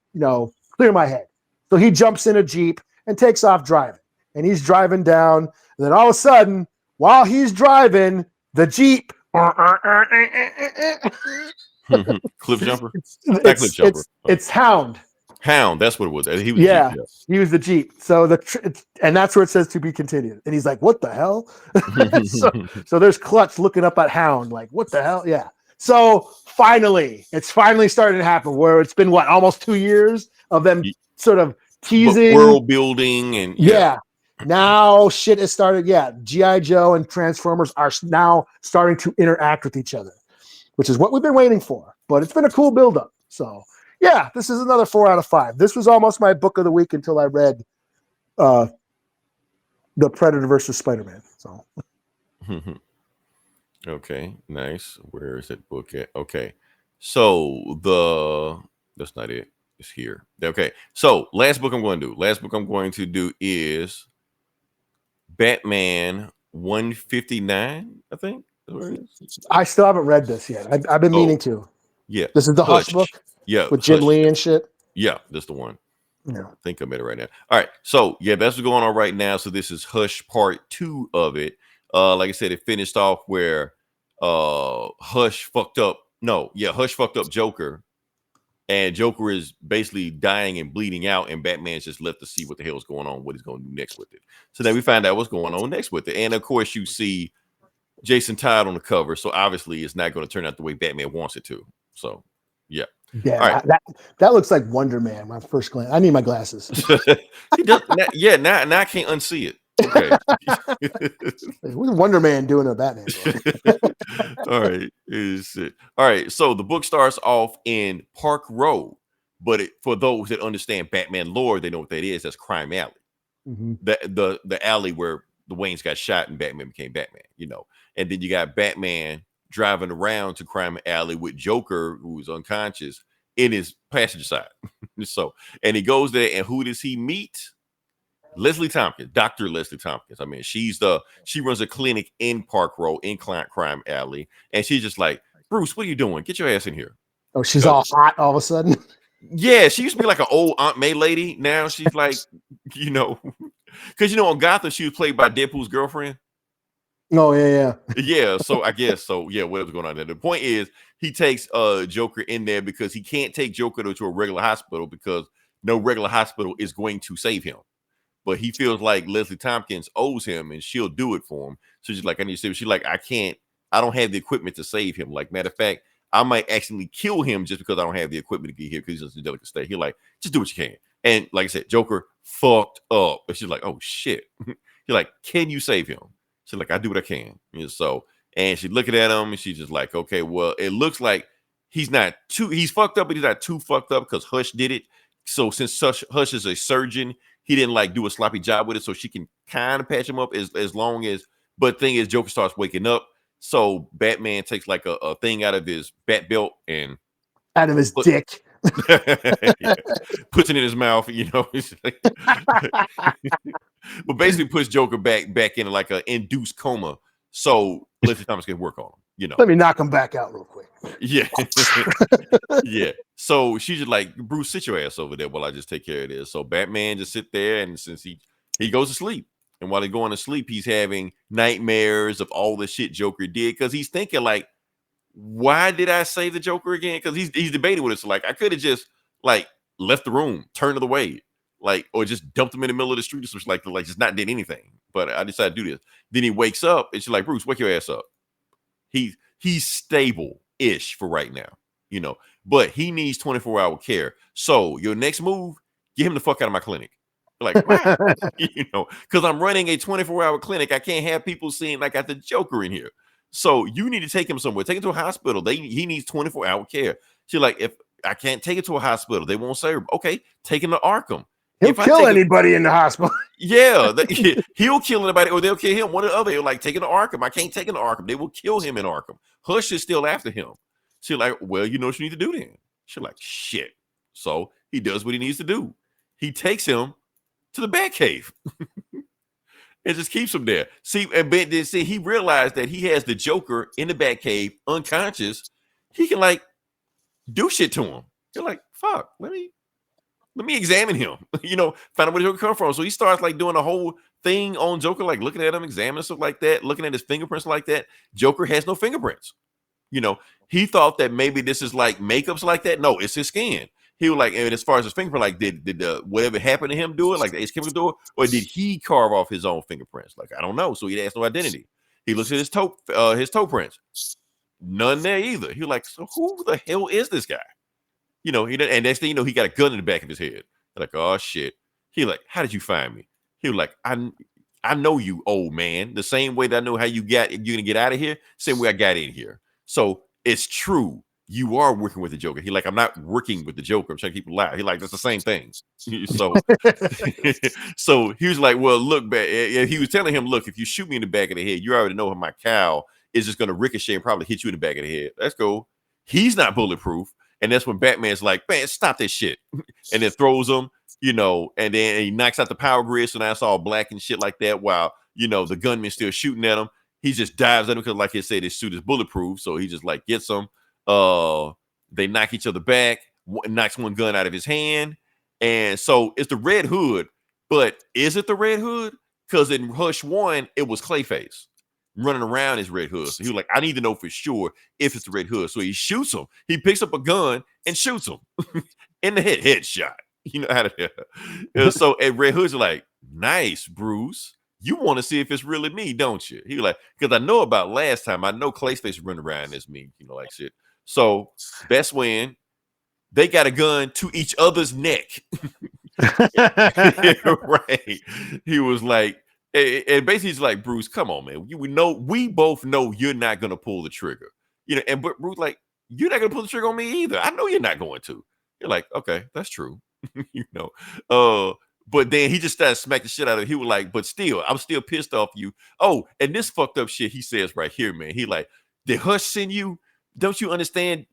clear my head." So he jumps in a Jeep and takes off driving, and he's driving down. And then all of a sudden, while he's driving, the Jeep, Cliff jumper. It's Hound. Hound. That's what it was. He was. Yeah. Jeep, He was the Jeep. So and that's where it says "to be continued." And he's like, "What the hell?" so there's Clutch looking up at Hound, like, "What the hell?" Yeah. So it's finally starting to happen, where it's been almost 2 years of them sort of teasing, world building, and yeah. Now shit has started. Yeah, G.I. Joe and Transformers are now starting to interact with each other, which is what we've been waiting for. But it's been a cool buildup. So yeah, this is another 4 out of 5. This was almost my book of the week until I read the Predator versus Spider-Man. So okay, nice. Where is that book at? Okay, so that's not it. It's here. Okay, so last book I'm going to do is Batman 159, I think. I still haven't read this yet. I've been meaning to. Yeah. This is the Hush book? Yeah. With Jim Lee and shit? Yeah, that's the one. Yeah. I think I'm at it right now. All right. So, yeah, that's what's going on right now. So, this is Hush part 2 of it. Like I said, it finished off where Hush fucked up. Hush fucked up Joker. And Joker is basically dying and bleeding out, and Batman's just left to see what the hell's going on, what he's going to do next with it. So then we find out what's going on next with it. And of course, you see Jason Todd on the cover. So obviously, it's not going to turn out the way Batman wants it to. So, yeah. Yeah, right. that looks like Wonder Man. My first glance. I need my glasses. He does. Now I can't unsee it. Okay. What's Wonder Man doing a Batman? All right. All right. So the book starts off in Park Row, but for those that understand Batman lore, they know what that is. That's Crime Alley. Mm-hmm. The alley where the Waynes got shot and Batman became Batman. And then you got Batman driving around to Crime Alley with Joker, who's unconscious, in his passenger side. And he goes there, and who does he meet? Leslie Tompkins, Dr. Leslie Tompkins. I mean, she runs a clinic in Park Row in Crime Alley, and she's just like, Bruce, what are you doing? Get your ass in here. Oh, she's all hot all of a sudden. Yeah, she used to be like an old Aunt May lady. Now she's like, because on Gotham she was played by Deadpool's girlfriend. Oh yeah. Yeah, so I guess so. Yeah, whatever's going on there. The point is, he takes Joker in there because he can't take Joker to a regular hospital because no regular hospital is going to save him. But he feels like Leslie Tompkins owes him, and she'll do it for him. So she's like, I need to save him. She's like, I don't have the equipment to save him. Like, matter of fact, I might accidentally kill him just because I don't have the equipment to get here because he's in a delicate state. He's like, just do what you can. And like I said, Joker fucked up. But she's like, oh shit. He's like, can you save him? She's like, I do what I can. And she's looking at him and she's just like, okay, well, it looks like he's fucked up, but he's not too fucked up because Hush did it. So since Hush is a surgeon, he didn't like do a sloppy job with it. So she can kind of patch him up as long as, but the thing is, Joker starts waking up. So Batman takes like a thing out of his bat belt and out of his dick. Yeah, puts it in his mouth, but basically puts Joker back in like an induced coma, so Leslie Thomas can work on him. Let me knock him back out real quick. Yeah, yeah. So she's just like, Bruce, sit your ass over there while I just take care of this. So Batman just sit there, and since he goes to sleep, and while he's going to sleep, he's having nightmares of all the shit Joker did because he's thinking like, why did I save the Joker again? Because he's debating with us. So like, I could have just like left the room, turned it away, like, or just dumped him in the middle of the street or something like just not did anything. But I decided to do this. Then he wakes up and she's like, Bruce, wake your ass up. He's stable-ish for right now, but he needs 24-hour care. So your next move, get him the fuck out of my clinic. Like, because I'm running a 24-hour clinic. I can't have people seeing like I got the Joker in here. So you need to take him somewhere. Take him to a hospital. He needs 24-hour care. She's like, if I can't take it to a hospital, they won't save him. Okay, take him to Arkham. He'll kill anybody in the hospital. Yeah, he'll kill anybody, or they'll kill him. One or the other. They're like, take him to Arkham. I can't take him to Arkham. They will kill him in Arkham. Hush is still after him. She's like, well, you know what you need to do then. She's like, shit. So he does what he needs to do. He takes him to the Batcave. And just keeps him there. See, he realized that he has the Joker in the Batcave, unconscious. He can like do shit to him. You're like, fuck, let me examine him. Find out where the Joker come from. So he starts like doing a whole thing on Joker, like looking at him, examining stuff like that, looking at his fingerprints like that. Joker has no fingerprints. He thought that maybe this is like makeups like that. No, it's his skin. He was like, and as far as his fingerprint, like, did whatever happened to him do it, like the Ace Chemical do it, or did he carve off his own fingerprints? Like, I don't know. So he has no identity. He looks at his toe prints. None there either. He was like, so who the hell is this guy? He didn't, and next thing you know, he got a gun in the back of his head. They're like, oh shit. He like, how did you find me? He was like, I know you, old man. The same way that I know how you're gonna get out of here, same way I got in here. So it's true. You are working with the Joker. He like, I'm not working with the Joker. I'm trying to keep it alive. He like, that's the same thing. So, so he was like, well, look, he was telling him, look, if you shoot me in the back of the head, you already know my cowl is just going to ricochet and probably hit you in the back of the head. That's cool. He's not bulletproof. And that's when Batman's like, man, stop this shit. And then throws him, and then he knocks out the power grid. So now it's all black and shit like that. While, the gunman's still shooting at him. He just dives at him because, like I said, his suit is bulletproof. So he just like gets him. They knock each other back, knocks one gun out of his hand, and so it's the Red Hood. But is it the Red Hood? Because in Hush 1, it was Clayface running around as Red Hood. So he was like, I need to know for sure if it's the Red Hood. So he shoots him. He picks up a gun and shoots him in the headshot. How to so and Red Hood's like, nice, Bruce. You want to see if it's really me, don't you? He was like, because I know about last time. I know Clayface running around as me, like shit. So that's when they got a gun to each other's neck. Right. He was like, and basically he's like, Bruce, come on, man. We both know you're not gonna pull the trigger. But Bruce, like, you're not gonna pull the trigger on me either. I know you're not going to. You're like, okay, that's true. But then he just started smacking the shit out of him. He was like, but still, I'm still pissed off you. Oh, and this fucked up shit he says right here, man. He like, did Hush send you? Don't you understand,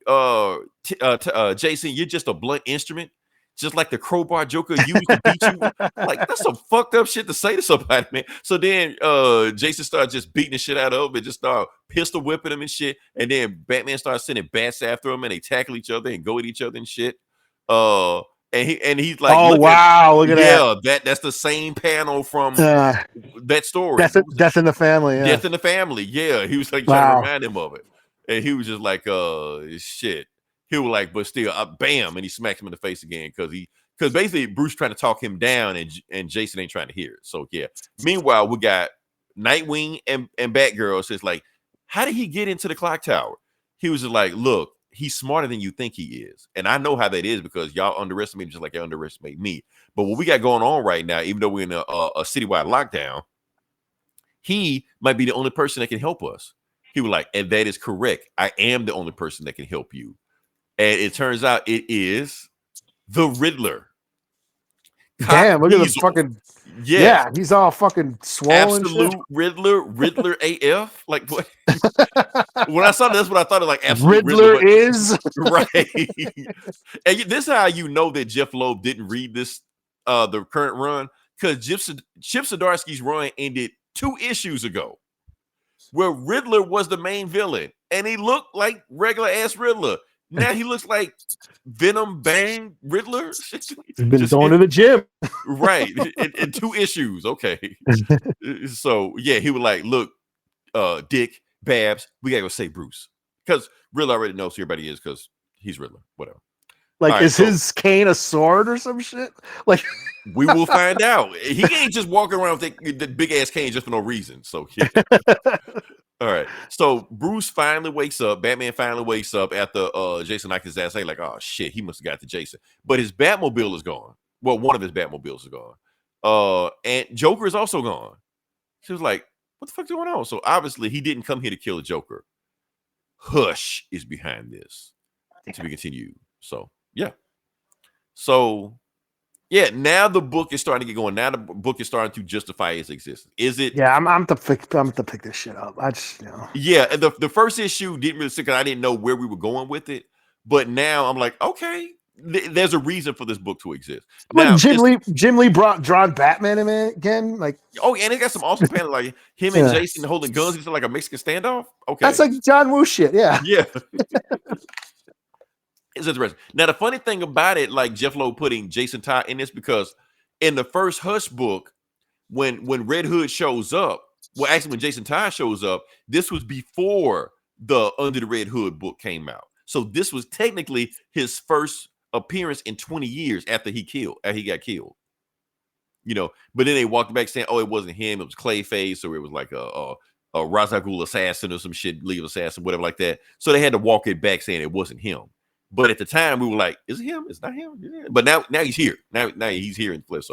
Jason? You're just a blunt instrument. just like the crowbar Joker used to beat you. I'm like, that's some fucked up shit to say to somebody, man. So then Jason started just beating the shit out of him and just started pistol whipping him and shit. And then Batman started sending bats after him and they tackle each other and go at each other and shit. He's like, oh look wow, look at that's the same panel from that. that story. Death in the Family. Yeah. Death in the Family. Yeah. He was like trying Wow. to remind him of it. And he was just like, shit. He was like, but still, bam, and he smacks him in the face again because basically Bruce trying to talk him down and Jason ain't trying to hear it. So yeah. Meanwhile, we got Nightwing and Batgirl. So it's like, how did he get into the clock tower? He was just like, look, he's smarter than you think he is, and I know how that is because y'all underestimate him just like you underestimate me. But what we got going on right now, even though we're in a citywide lockdown, he might be the only person that can help us. He was like, and that is correct. I am the only person that can help you. And it turns out it is the Riddler. Damn, look at the fucking yeah, he's all fucking swollen. Absolute shit. Riddler AF. Like what? When I saw this, what I thought of like absolute Riddler is right. And this is how you know that Jeff Loeb didn't read this the current run, because Chip Zdarsky's run ended 2 issues ago, where Riddler was the main villain, and he looked like regular ass Riddler. Now he looks like Venom Bang Riddler. He's been going to the gym. Right. In 2 issues. Okay. So yeah, he was like, look, Dick, Babs, we gotta go save Bruce. Because Riddler already knows who everybody is because he's Riddler. Whatever. Like, right, is his cane a sword or some shit? Like, we will find out. He ain't just walking around with the big ass cane just for no reason. So yeah. All right. So Bruce finally wakes up. Batman finally wakes up after Jason knocked his ass. Like, oh shit, he must have got to Jason. But his Batmobile is gone. Well, one of his Batmobiles is gone. And Joker is also gone. She was like, what the fuck's going on? So obviously he didn't come here to kill the Joker. Hush is behind this. To be continued. So yeah. So yeah, now the book is starting to get going. Now the book is starting to justify its existence. Is it? Yeah, I'm to pick this shit up. I just, Yeah, and the first issue didn't really stick because I didn't know where we were going with it. But now I'm like, okay, there's a reason for this book to exist. Now, Jim Lee drawn Batman in it again. Like, oh, and it got some awesome panels like him and Jason holding guns. It's like a Mexican standoff. Okay, that's like John Woo shit. Yeah, yeah. It's interesting. Now, the funny thing about it, like Jeff Loeb putting Jason Todd in this, because in the first Hush book, when Red Hood shows up, well, actually, when Jason Todd shows up, this was before the Under the Red Hood book came out. So this was technically his first appearance in 20 years after he got killed. But then they walked back saying, oh, it wasn't him, it was Clayface, or it was like a Ra's al Ghul assassin or some shit, League assassin, whatever like that. So they had to walk it back saying it wasn't him. But at the time, we were like, "Is it him? It's not him." Yeah. But now he's here. Now he's here in the flesh.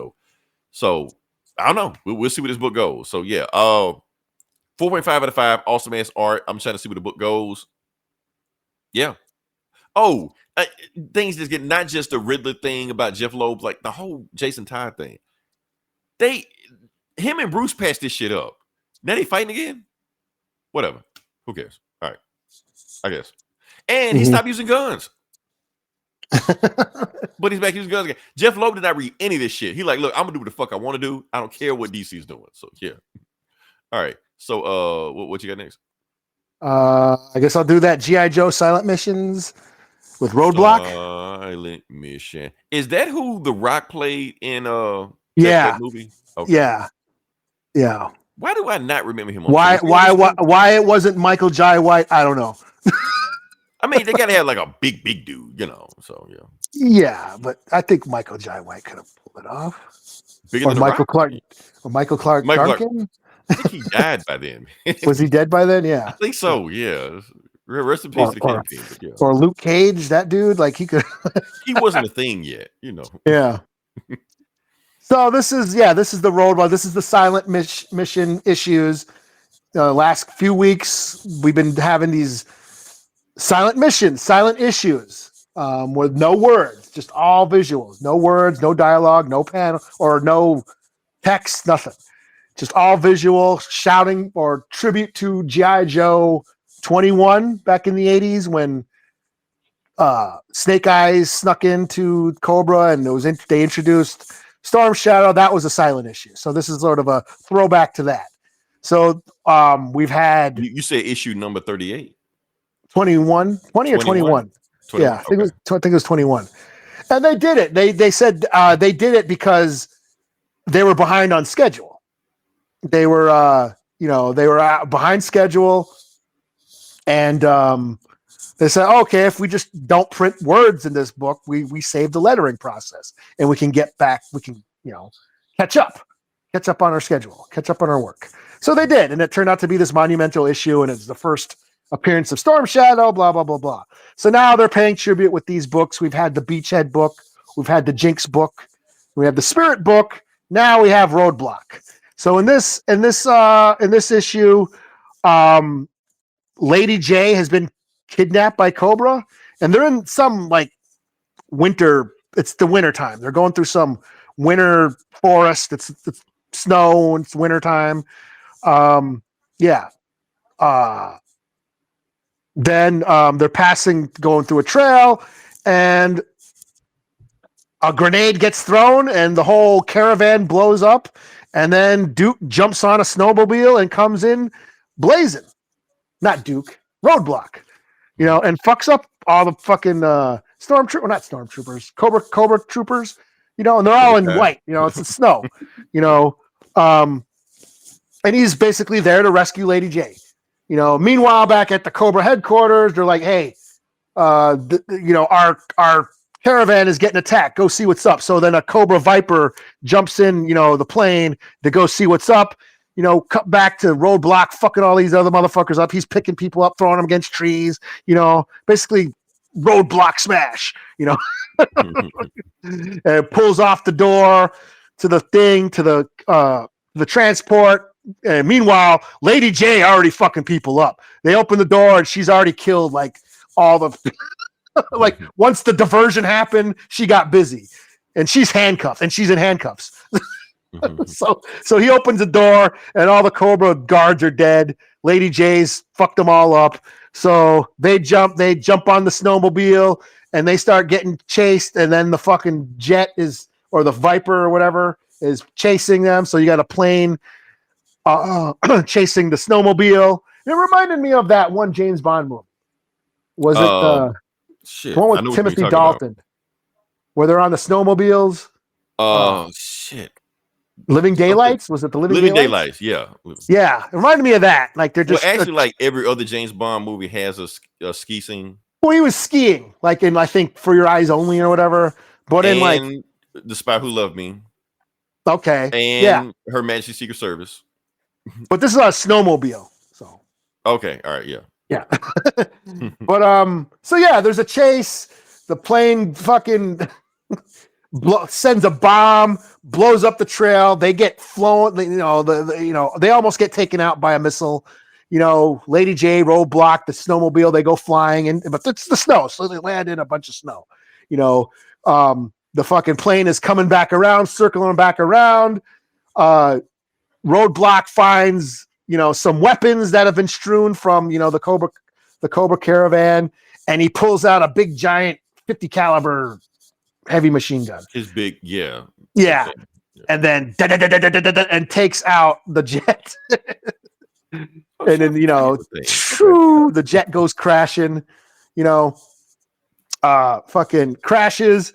So I don't know. We'll see where this book goes. So yeah, 4.5 out of 5. Awesome ass art. I'm trying to see where the book goes. Yeah. Oh, things just get not just the Riddler thing about Jeff Loeb, like the whole Jason Todd thing. Him and Bruce patched this shit up. Now they fighting again. Whatever. Who cares? All right. I guess. And he stopped using guns. But he's back using guns again. Jeff Loeb did not read any of this shit. He like, look, I'm gonna do what the fuck I want to do. I don't care what DC's doing. So yeah. All right. So what you got next? I guess I'll do that G.I. Joe Silent Missions with Roadblock. Silent Mission. Is that who The Rock played in that movie? Okay. Yeah. Why do I not remember him? Why it wasn't Michael Jai White? I don't know. I mean, they gotta have like a big dude, So yeah. Yeah, but I think Michael Jai White could have pulled it off. Bigger than Michael Clark. Or Michael Clark Duncan. I think he died by then. Was he dead by then? Yeah, I think so. Yeah. Rest in peace to the Kingpin. Yeah. Or Luke Cage, that dude. Like he could. He wasn't a thing yet, Yeah. So this is the Roadblock. This is the Silent Mission issues. Last few weeks we've been having these silent missions, silent issues, with no words, just all visuals, no words, no dialogue, no panel or no text, nothing, just all visual, shouting or tribute to G.I. Joe 21 back in the 80s when Snake Eyes snuck into Cobra, and they introduced Storm Shadow. That was a silent issue. So this is sort of a throwback to that. So we've had You said issue number 38. 21, 20 or 21. 21? Yeah, I think it was 21. And they did it. They said they did it because they were behind on schedule. They were behind schedule, and they said, okay, if we just don't print words in this book, we save the lettering process, and we can get back. We can catch up on our schedule, catch up on our work. So they did, and it turned out to be this monumental issue, and it's the first appearance of Storm Shadow, blah, blah, blah, blah. So now they're paying tribute with these books. We've had the Beachhead book. We've had the Jinx book. We have the Spirit book. Now we have Roadblock. So in this issue, Lady J has been kidnapped by Cobra, and they're in some like winter. It's the winter time. They're going through some winter forest. It's snow. And it's winter time. Then they're going through a trail, and a grenade gets thrown, and the whole caravan blows up. And then Duke jumps on a snowmobile and comes in blazing. Not Duke, Roadblock, and fucks up all the fucking not stormtroopers, Cobra troopers, and they're all in white. It's the snow, and he's basically there to rescue Lady J. Meanwhile, back at the Cobra headquarters, they're like, "Hey, our caravan is getting attacked. Go see what's up." So then a Cobra Viper jumps in, the plane to go see what's up. Cut back to Roadblock, fucking all these other motherfuckers up. He's picking people up, throwing them against trees. Basically Roadblock smash. And pulls off the door to the thing to the transport. And meanwhile, Lady J already fucking people up. They open the door and she's already killed like all the like once the diversion happened, she got busy, and she's handcuffed, and she's in handcuffs. So he opens the door, and all the Cobra guards are dead. Lady J's fucked them all up. So they jump on the snowmobile, and they start getting chased. And then the fucking jet or the Viper or whatever is chasing them. So you got a plane chasing the snowmobile. It reminded me of that one James Bond movie. Was it shit? The one with Timothy Dalton, where they're on the snowmobiles? Shit. Living Daylights? Was it the Living Daylights? Yeah. Yeah. It reminded me of that. Like they're just actually like every other James Bond movie has a ski scene. Well, he was skiing, like in I think For Your Eyes Only or whatever. But in like The Spy Who Loved Me. Okay. And Her Majesty's Secret Service. But this is a snowmobile. So okay, all right, yeah. Yeah. But so yeah, there's a chase. The plane fucking sends a bomb, blows up the trail. They get flown, they almost get taken out by a missile. Lady J, Roadblock, the snowmobile, they go flying, but it's the snow, so they land in a bunch of snow. The fucking plane is coming back around, circling back around. Roadblock finds, some weapons that have been strewn from, the Cobra caravan, and he pulls out a big giant 50 caliber heavy machine gun. His big, yeah. Yeah. And then and takes out the jet. And then, the jet goes crashing, fucking crashes.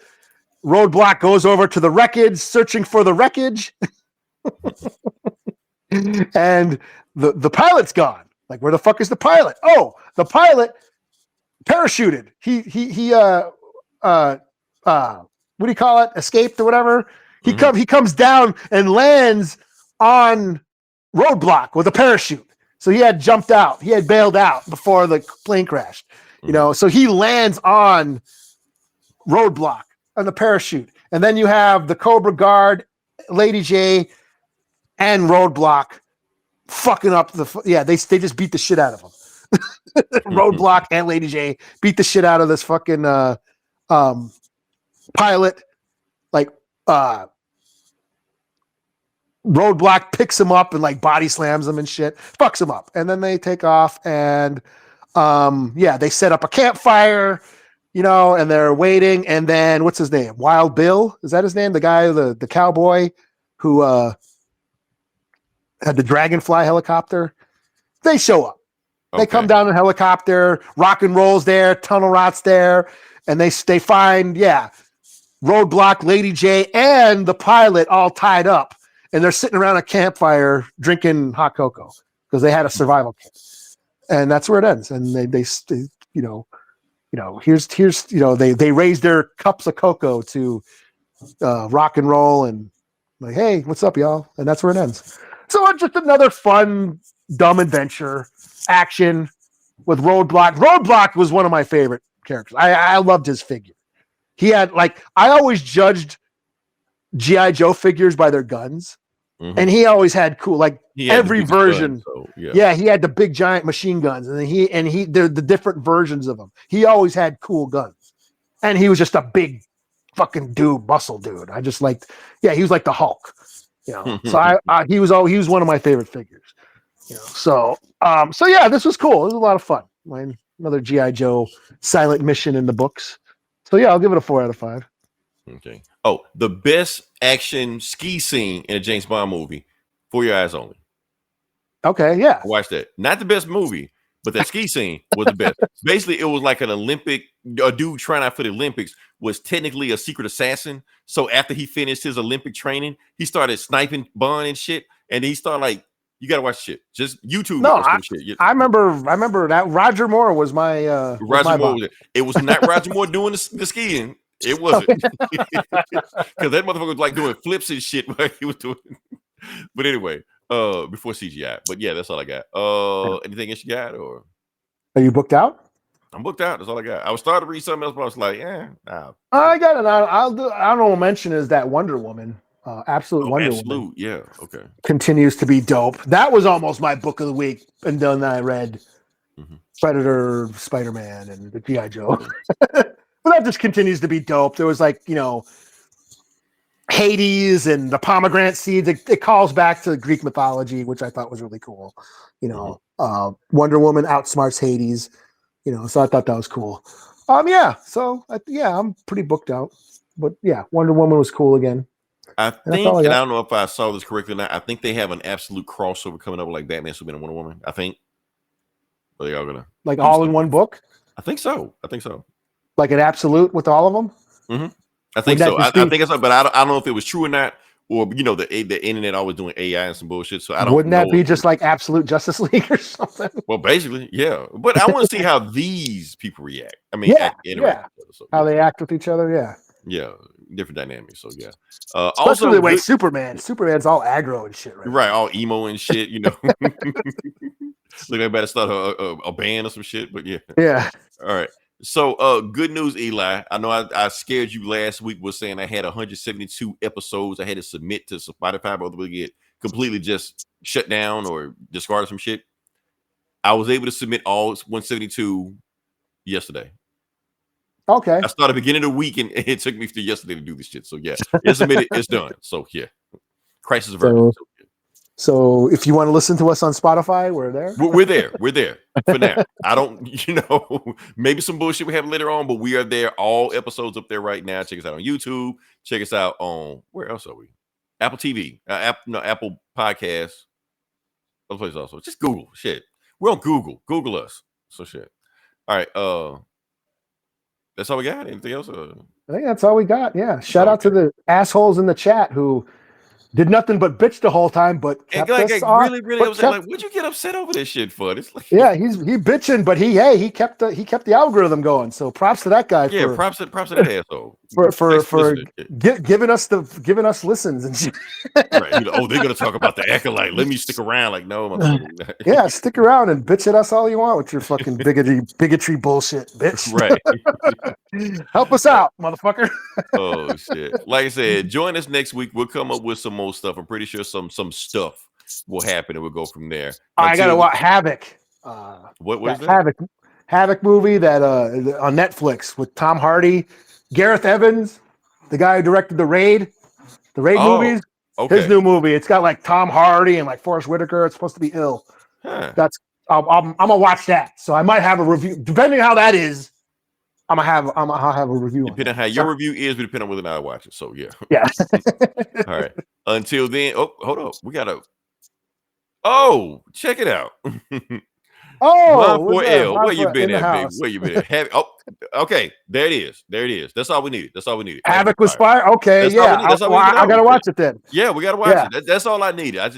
Roadblock goes over to the wreckage, searching for the wreckage. And the pilot's gone. Like, where the fuck is the pilot? Oh, the pilot parachuted. He what do you call it? Escaped or whatever. He comes down and lands on Roadblock with a parachute. So he had jumped out. He had bailed out before the plane crashed. So he lands on Roadblock on the parachute. And then you have the Cobra guard, Lady J, and Roadblock fucking up they just beat the shit out of him. Roadblock and Lady J beat the shit out of this fucking pilot. Like Roadblock picks him up and like body slams him and shit, fucks him up, and then they take off and they set up a campfire. and they're waiting, and then what's his name? Wild Bill, is that his name? The guy, the cowboy who had the Dragonfly helicopter. They show up. They come down in a helicopter. Rock and Roll's there. Tunnel Rot's there, and they find Roadblock, Lady J, and the pilot all tied up, and they're sitting around a campfire drinking hot cocoa because they had a survival kit, and that's where it ends. And they they raise their cups of cocoa to Rock and Roll and like, hey, what's up, y'all? And that's where it ends. So it's just another fun, dumb adventure action with Roadblock. Roadblock was one of my favorite characters. I loved his figure. He had I always judged G.I. Joe figures by their guns. Mm-hmm. And he always had cool, every version. He had the big giant machine guns, and they're the different versions of them. He always had cool guns, and he was just a big fucking dude, muscle dude. I just liked, he was like the Hulk, So he was one of my favorite figures, So this was cool. It was a lot of fun. Another G.I. Joe silent mission in the books. So I'll give it a 4 out of 5. Okay. Oh, the best action ski scene in a James Bond movie, For Your Eyes Only. Okay, yeah. Watch that. Not the best movie, but that ski scene was the best. Basically, it was like a dude trying out for the Olympics was technically a secret assassin. So after he finished his Olympic training, he started sniping Bond and shit. And he started you got to watch shit. Just YouTube. No, I remember that Roger Moore was my Roger Moore. It was not Roger Moore doing the skiing. It wasn't, because that motherfucker was doing flips and shit while he was doing. But anyway, before CGI. But that's all I got. Anything else you got, or are you booked out? I'm booked out. That's all I got. I was starting to read something else, but I was like, nah. I got it. I'll do. I don't know. Mention is that Wonder Woman. Wonder Woman. Yeah. Okay. Continues to be dope. That was almost my book of the week, and then I read Predator, Spider-Man, and the G.I. Joe. But that just continues to be dope. There was Hades and the pomegranate seeds. It calls back to Greek mythology, which I thought was really cool. Wonder Woman outsmarts Hades. So I thought that was cool. So I'm pretty booked out. But Wonder Woman was cool again. I think, and I don't know if I saw this correctly or not. I think they have an absolute crossover coming up with Batman, Superman, and Wonder Woman. I think. But they are gonna all in one book. I think so. Like an absolute with all of them? Mm-hmm. I think so. I think it's so, but I don't know if it was true or not, or the internet always doing AI and some bullshit. So I don't. Wouldn't that be just like Absolute Justice League or something? Well, basically, yeah. But I want to see how these people react. I mean, how they act with each other. Yeah, different dynamics. So especially also the way Superman's all aggro and shit, right? All emo and shit. Look, I better start a band or some shit. But yeah. All right. So, good news, Eli. I know I scared you last week was saying I had 172 episodes I had to submit to Spotify, but we get completely just shut down or discarded some shit. I was able to submit all 172 yesterday. Okay. I started beginning of the week, and it took me to yesterday to do this shit. So, it's submitted. It's done. So, crisis averted. So if you want to listen to us on Spotify, we're there. We're there. We're there for now. I don't, maybe some bullshit we have later on, but we are there. All episodes up there right now. Check us out on YouTube. Check us out on, where else are we? Apple TV, Apple Podcasts. Other places also. Just Google shit. We're on Google. Google us. So shit. All right. That's all we got. Anything else? I think that's all we got. Yeah. Shout out to the assholes in the chat who did nothing but bitch the whole time, but kept us on. Really upset. What'd you get upset over this shit for? It's he bitching, but he kept the algorithm going. So props to that guy. Yeah, props to that asshole for giving us listens and shit. Right. They're gonna talk about the acolyte. Let me stick around. Like, no, yeah, stick around and bitch at us all you want with your fucking bigotry bullshit, bitch. Right. Help us out, motherfucker. Oh shit! Like I said, join us next week. We'll come up with some more stuff. I'm pretty sure some stuff will happen, and we'll go from there. I gotta watch Havoc. What is that? Havoc movie that on Netflix with Tom Hardy, Gareth Evans, the guy who directed the Raid movies. Okay. His new movie. It's got Tom Hardy and Forrest Whitaker. It's supposed to be ill. Huh. I'm gonna watch that. So I might have a review, depending on how that is. I'll have a review on Depending on that. how your review is, we depend on whether or not I watch it. So yeah. Yeah. All right. Until then, oh, hold up. We gotta. Oh, check it out. Oh, Von what's for that? L. Where you been In the at, baby? house. Where you been at? Oh, okay. There it is. There it is. That's all we needed. That's all we needed. Havoc with Spire. Okay, That's all we yeah. need. That's all we need to I know. gotta watch it then. Yeah, we gotta watch Yeah. it. That's all I needed. I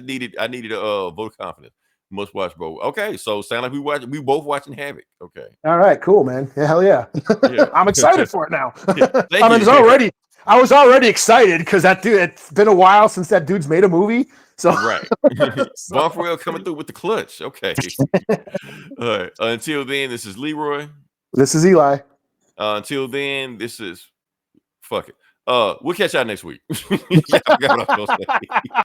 needed a vote of confidence. Must watch, bro. Okay, so sound like we both watching Havoc. Okay. All right, cool, man. Yeah, hell yeah. Yeah. I'm excited for it now. Thank I mean, you. I was already excited because that dude, it's been a while since that dude's made a movie. So Right. Von for L coming through with the clutch. Okay. All right. Until then, this is Leroy. This is Eli. Until then, this is fuck it. We'll catch y'all next week. Yeah, I forgot what I was gonna say.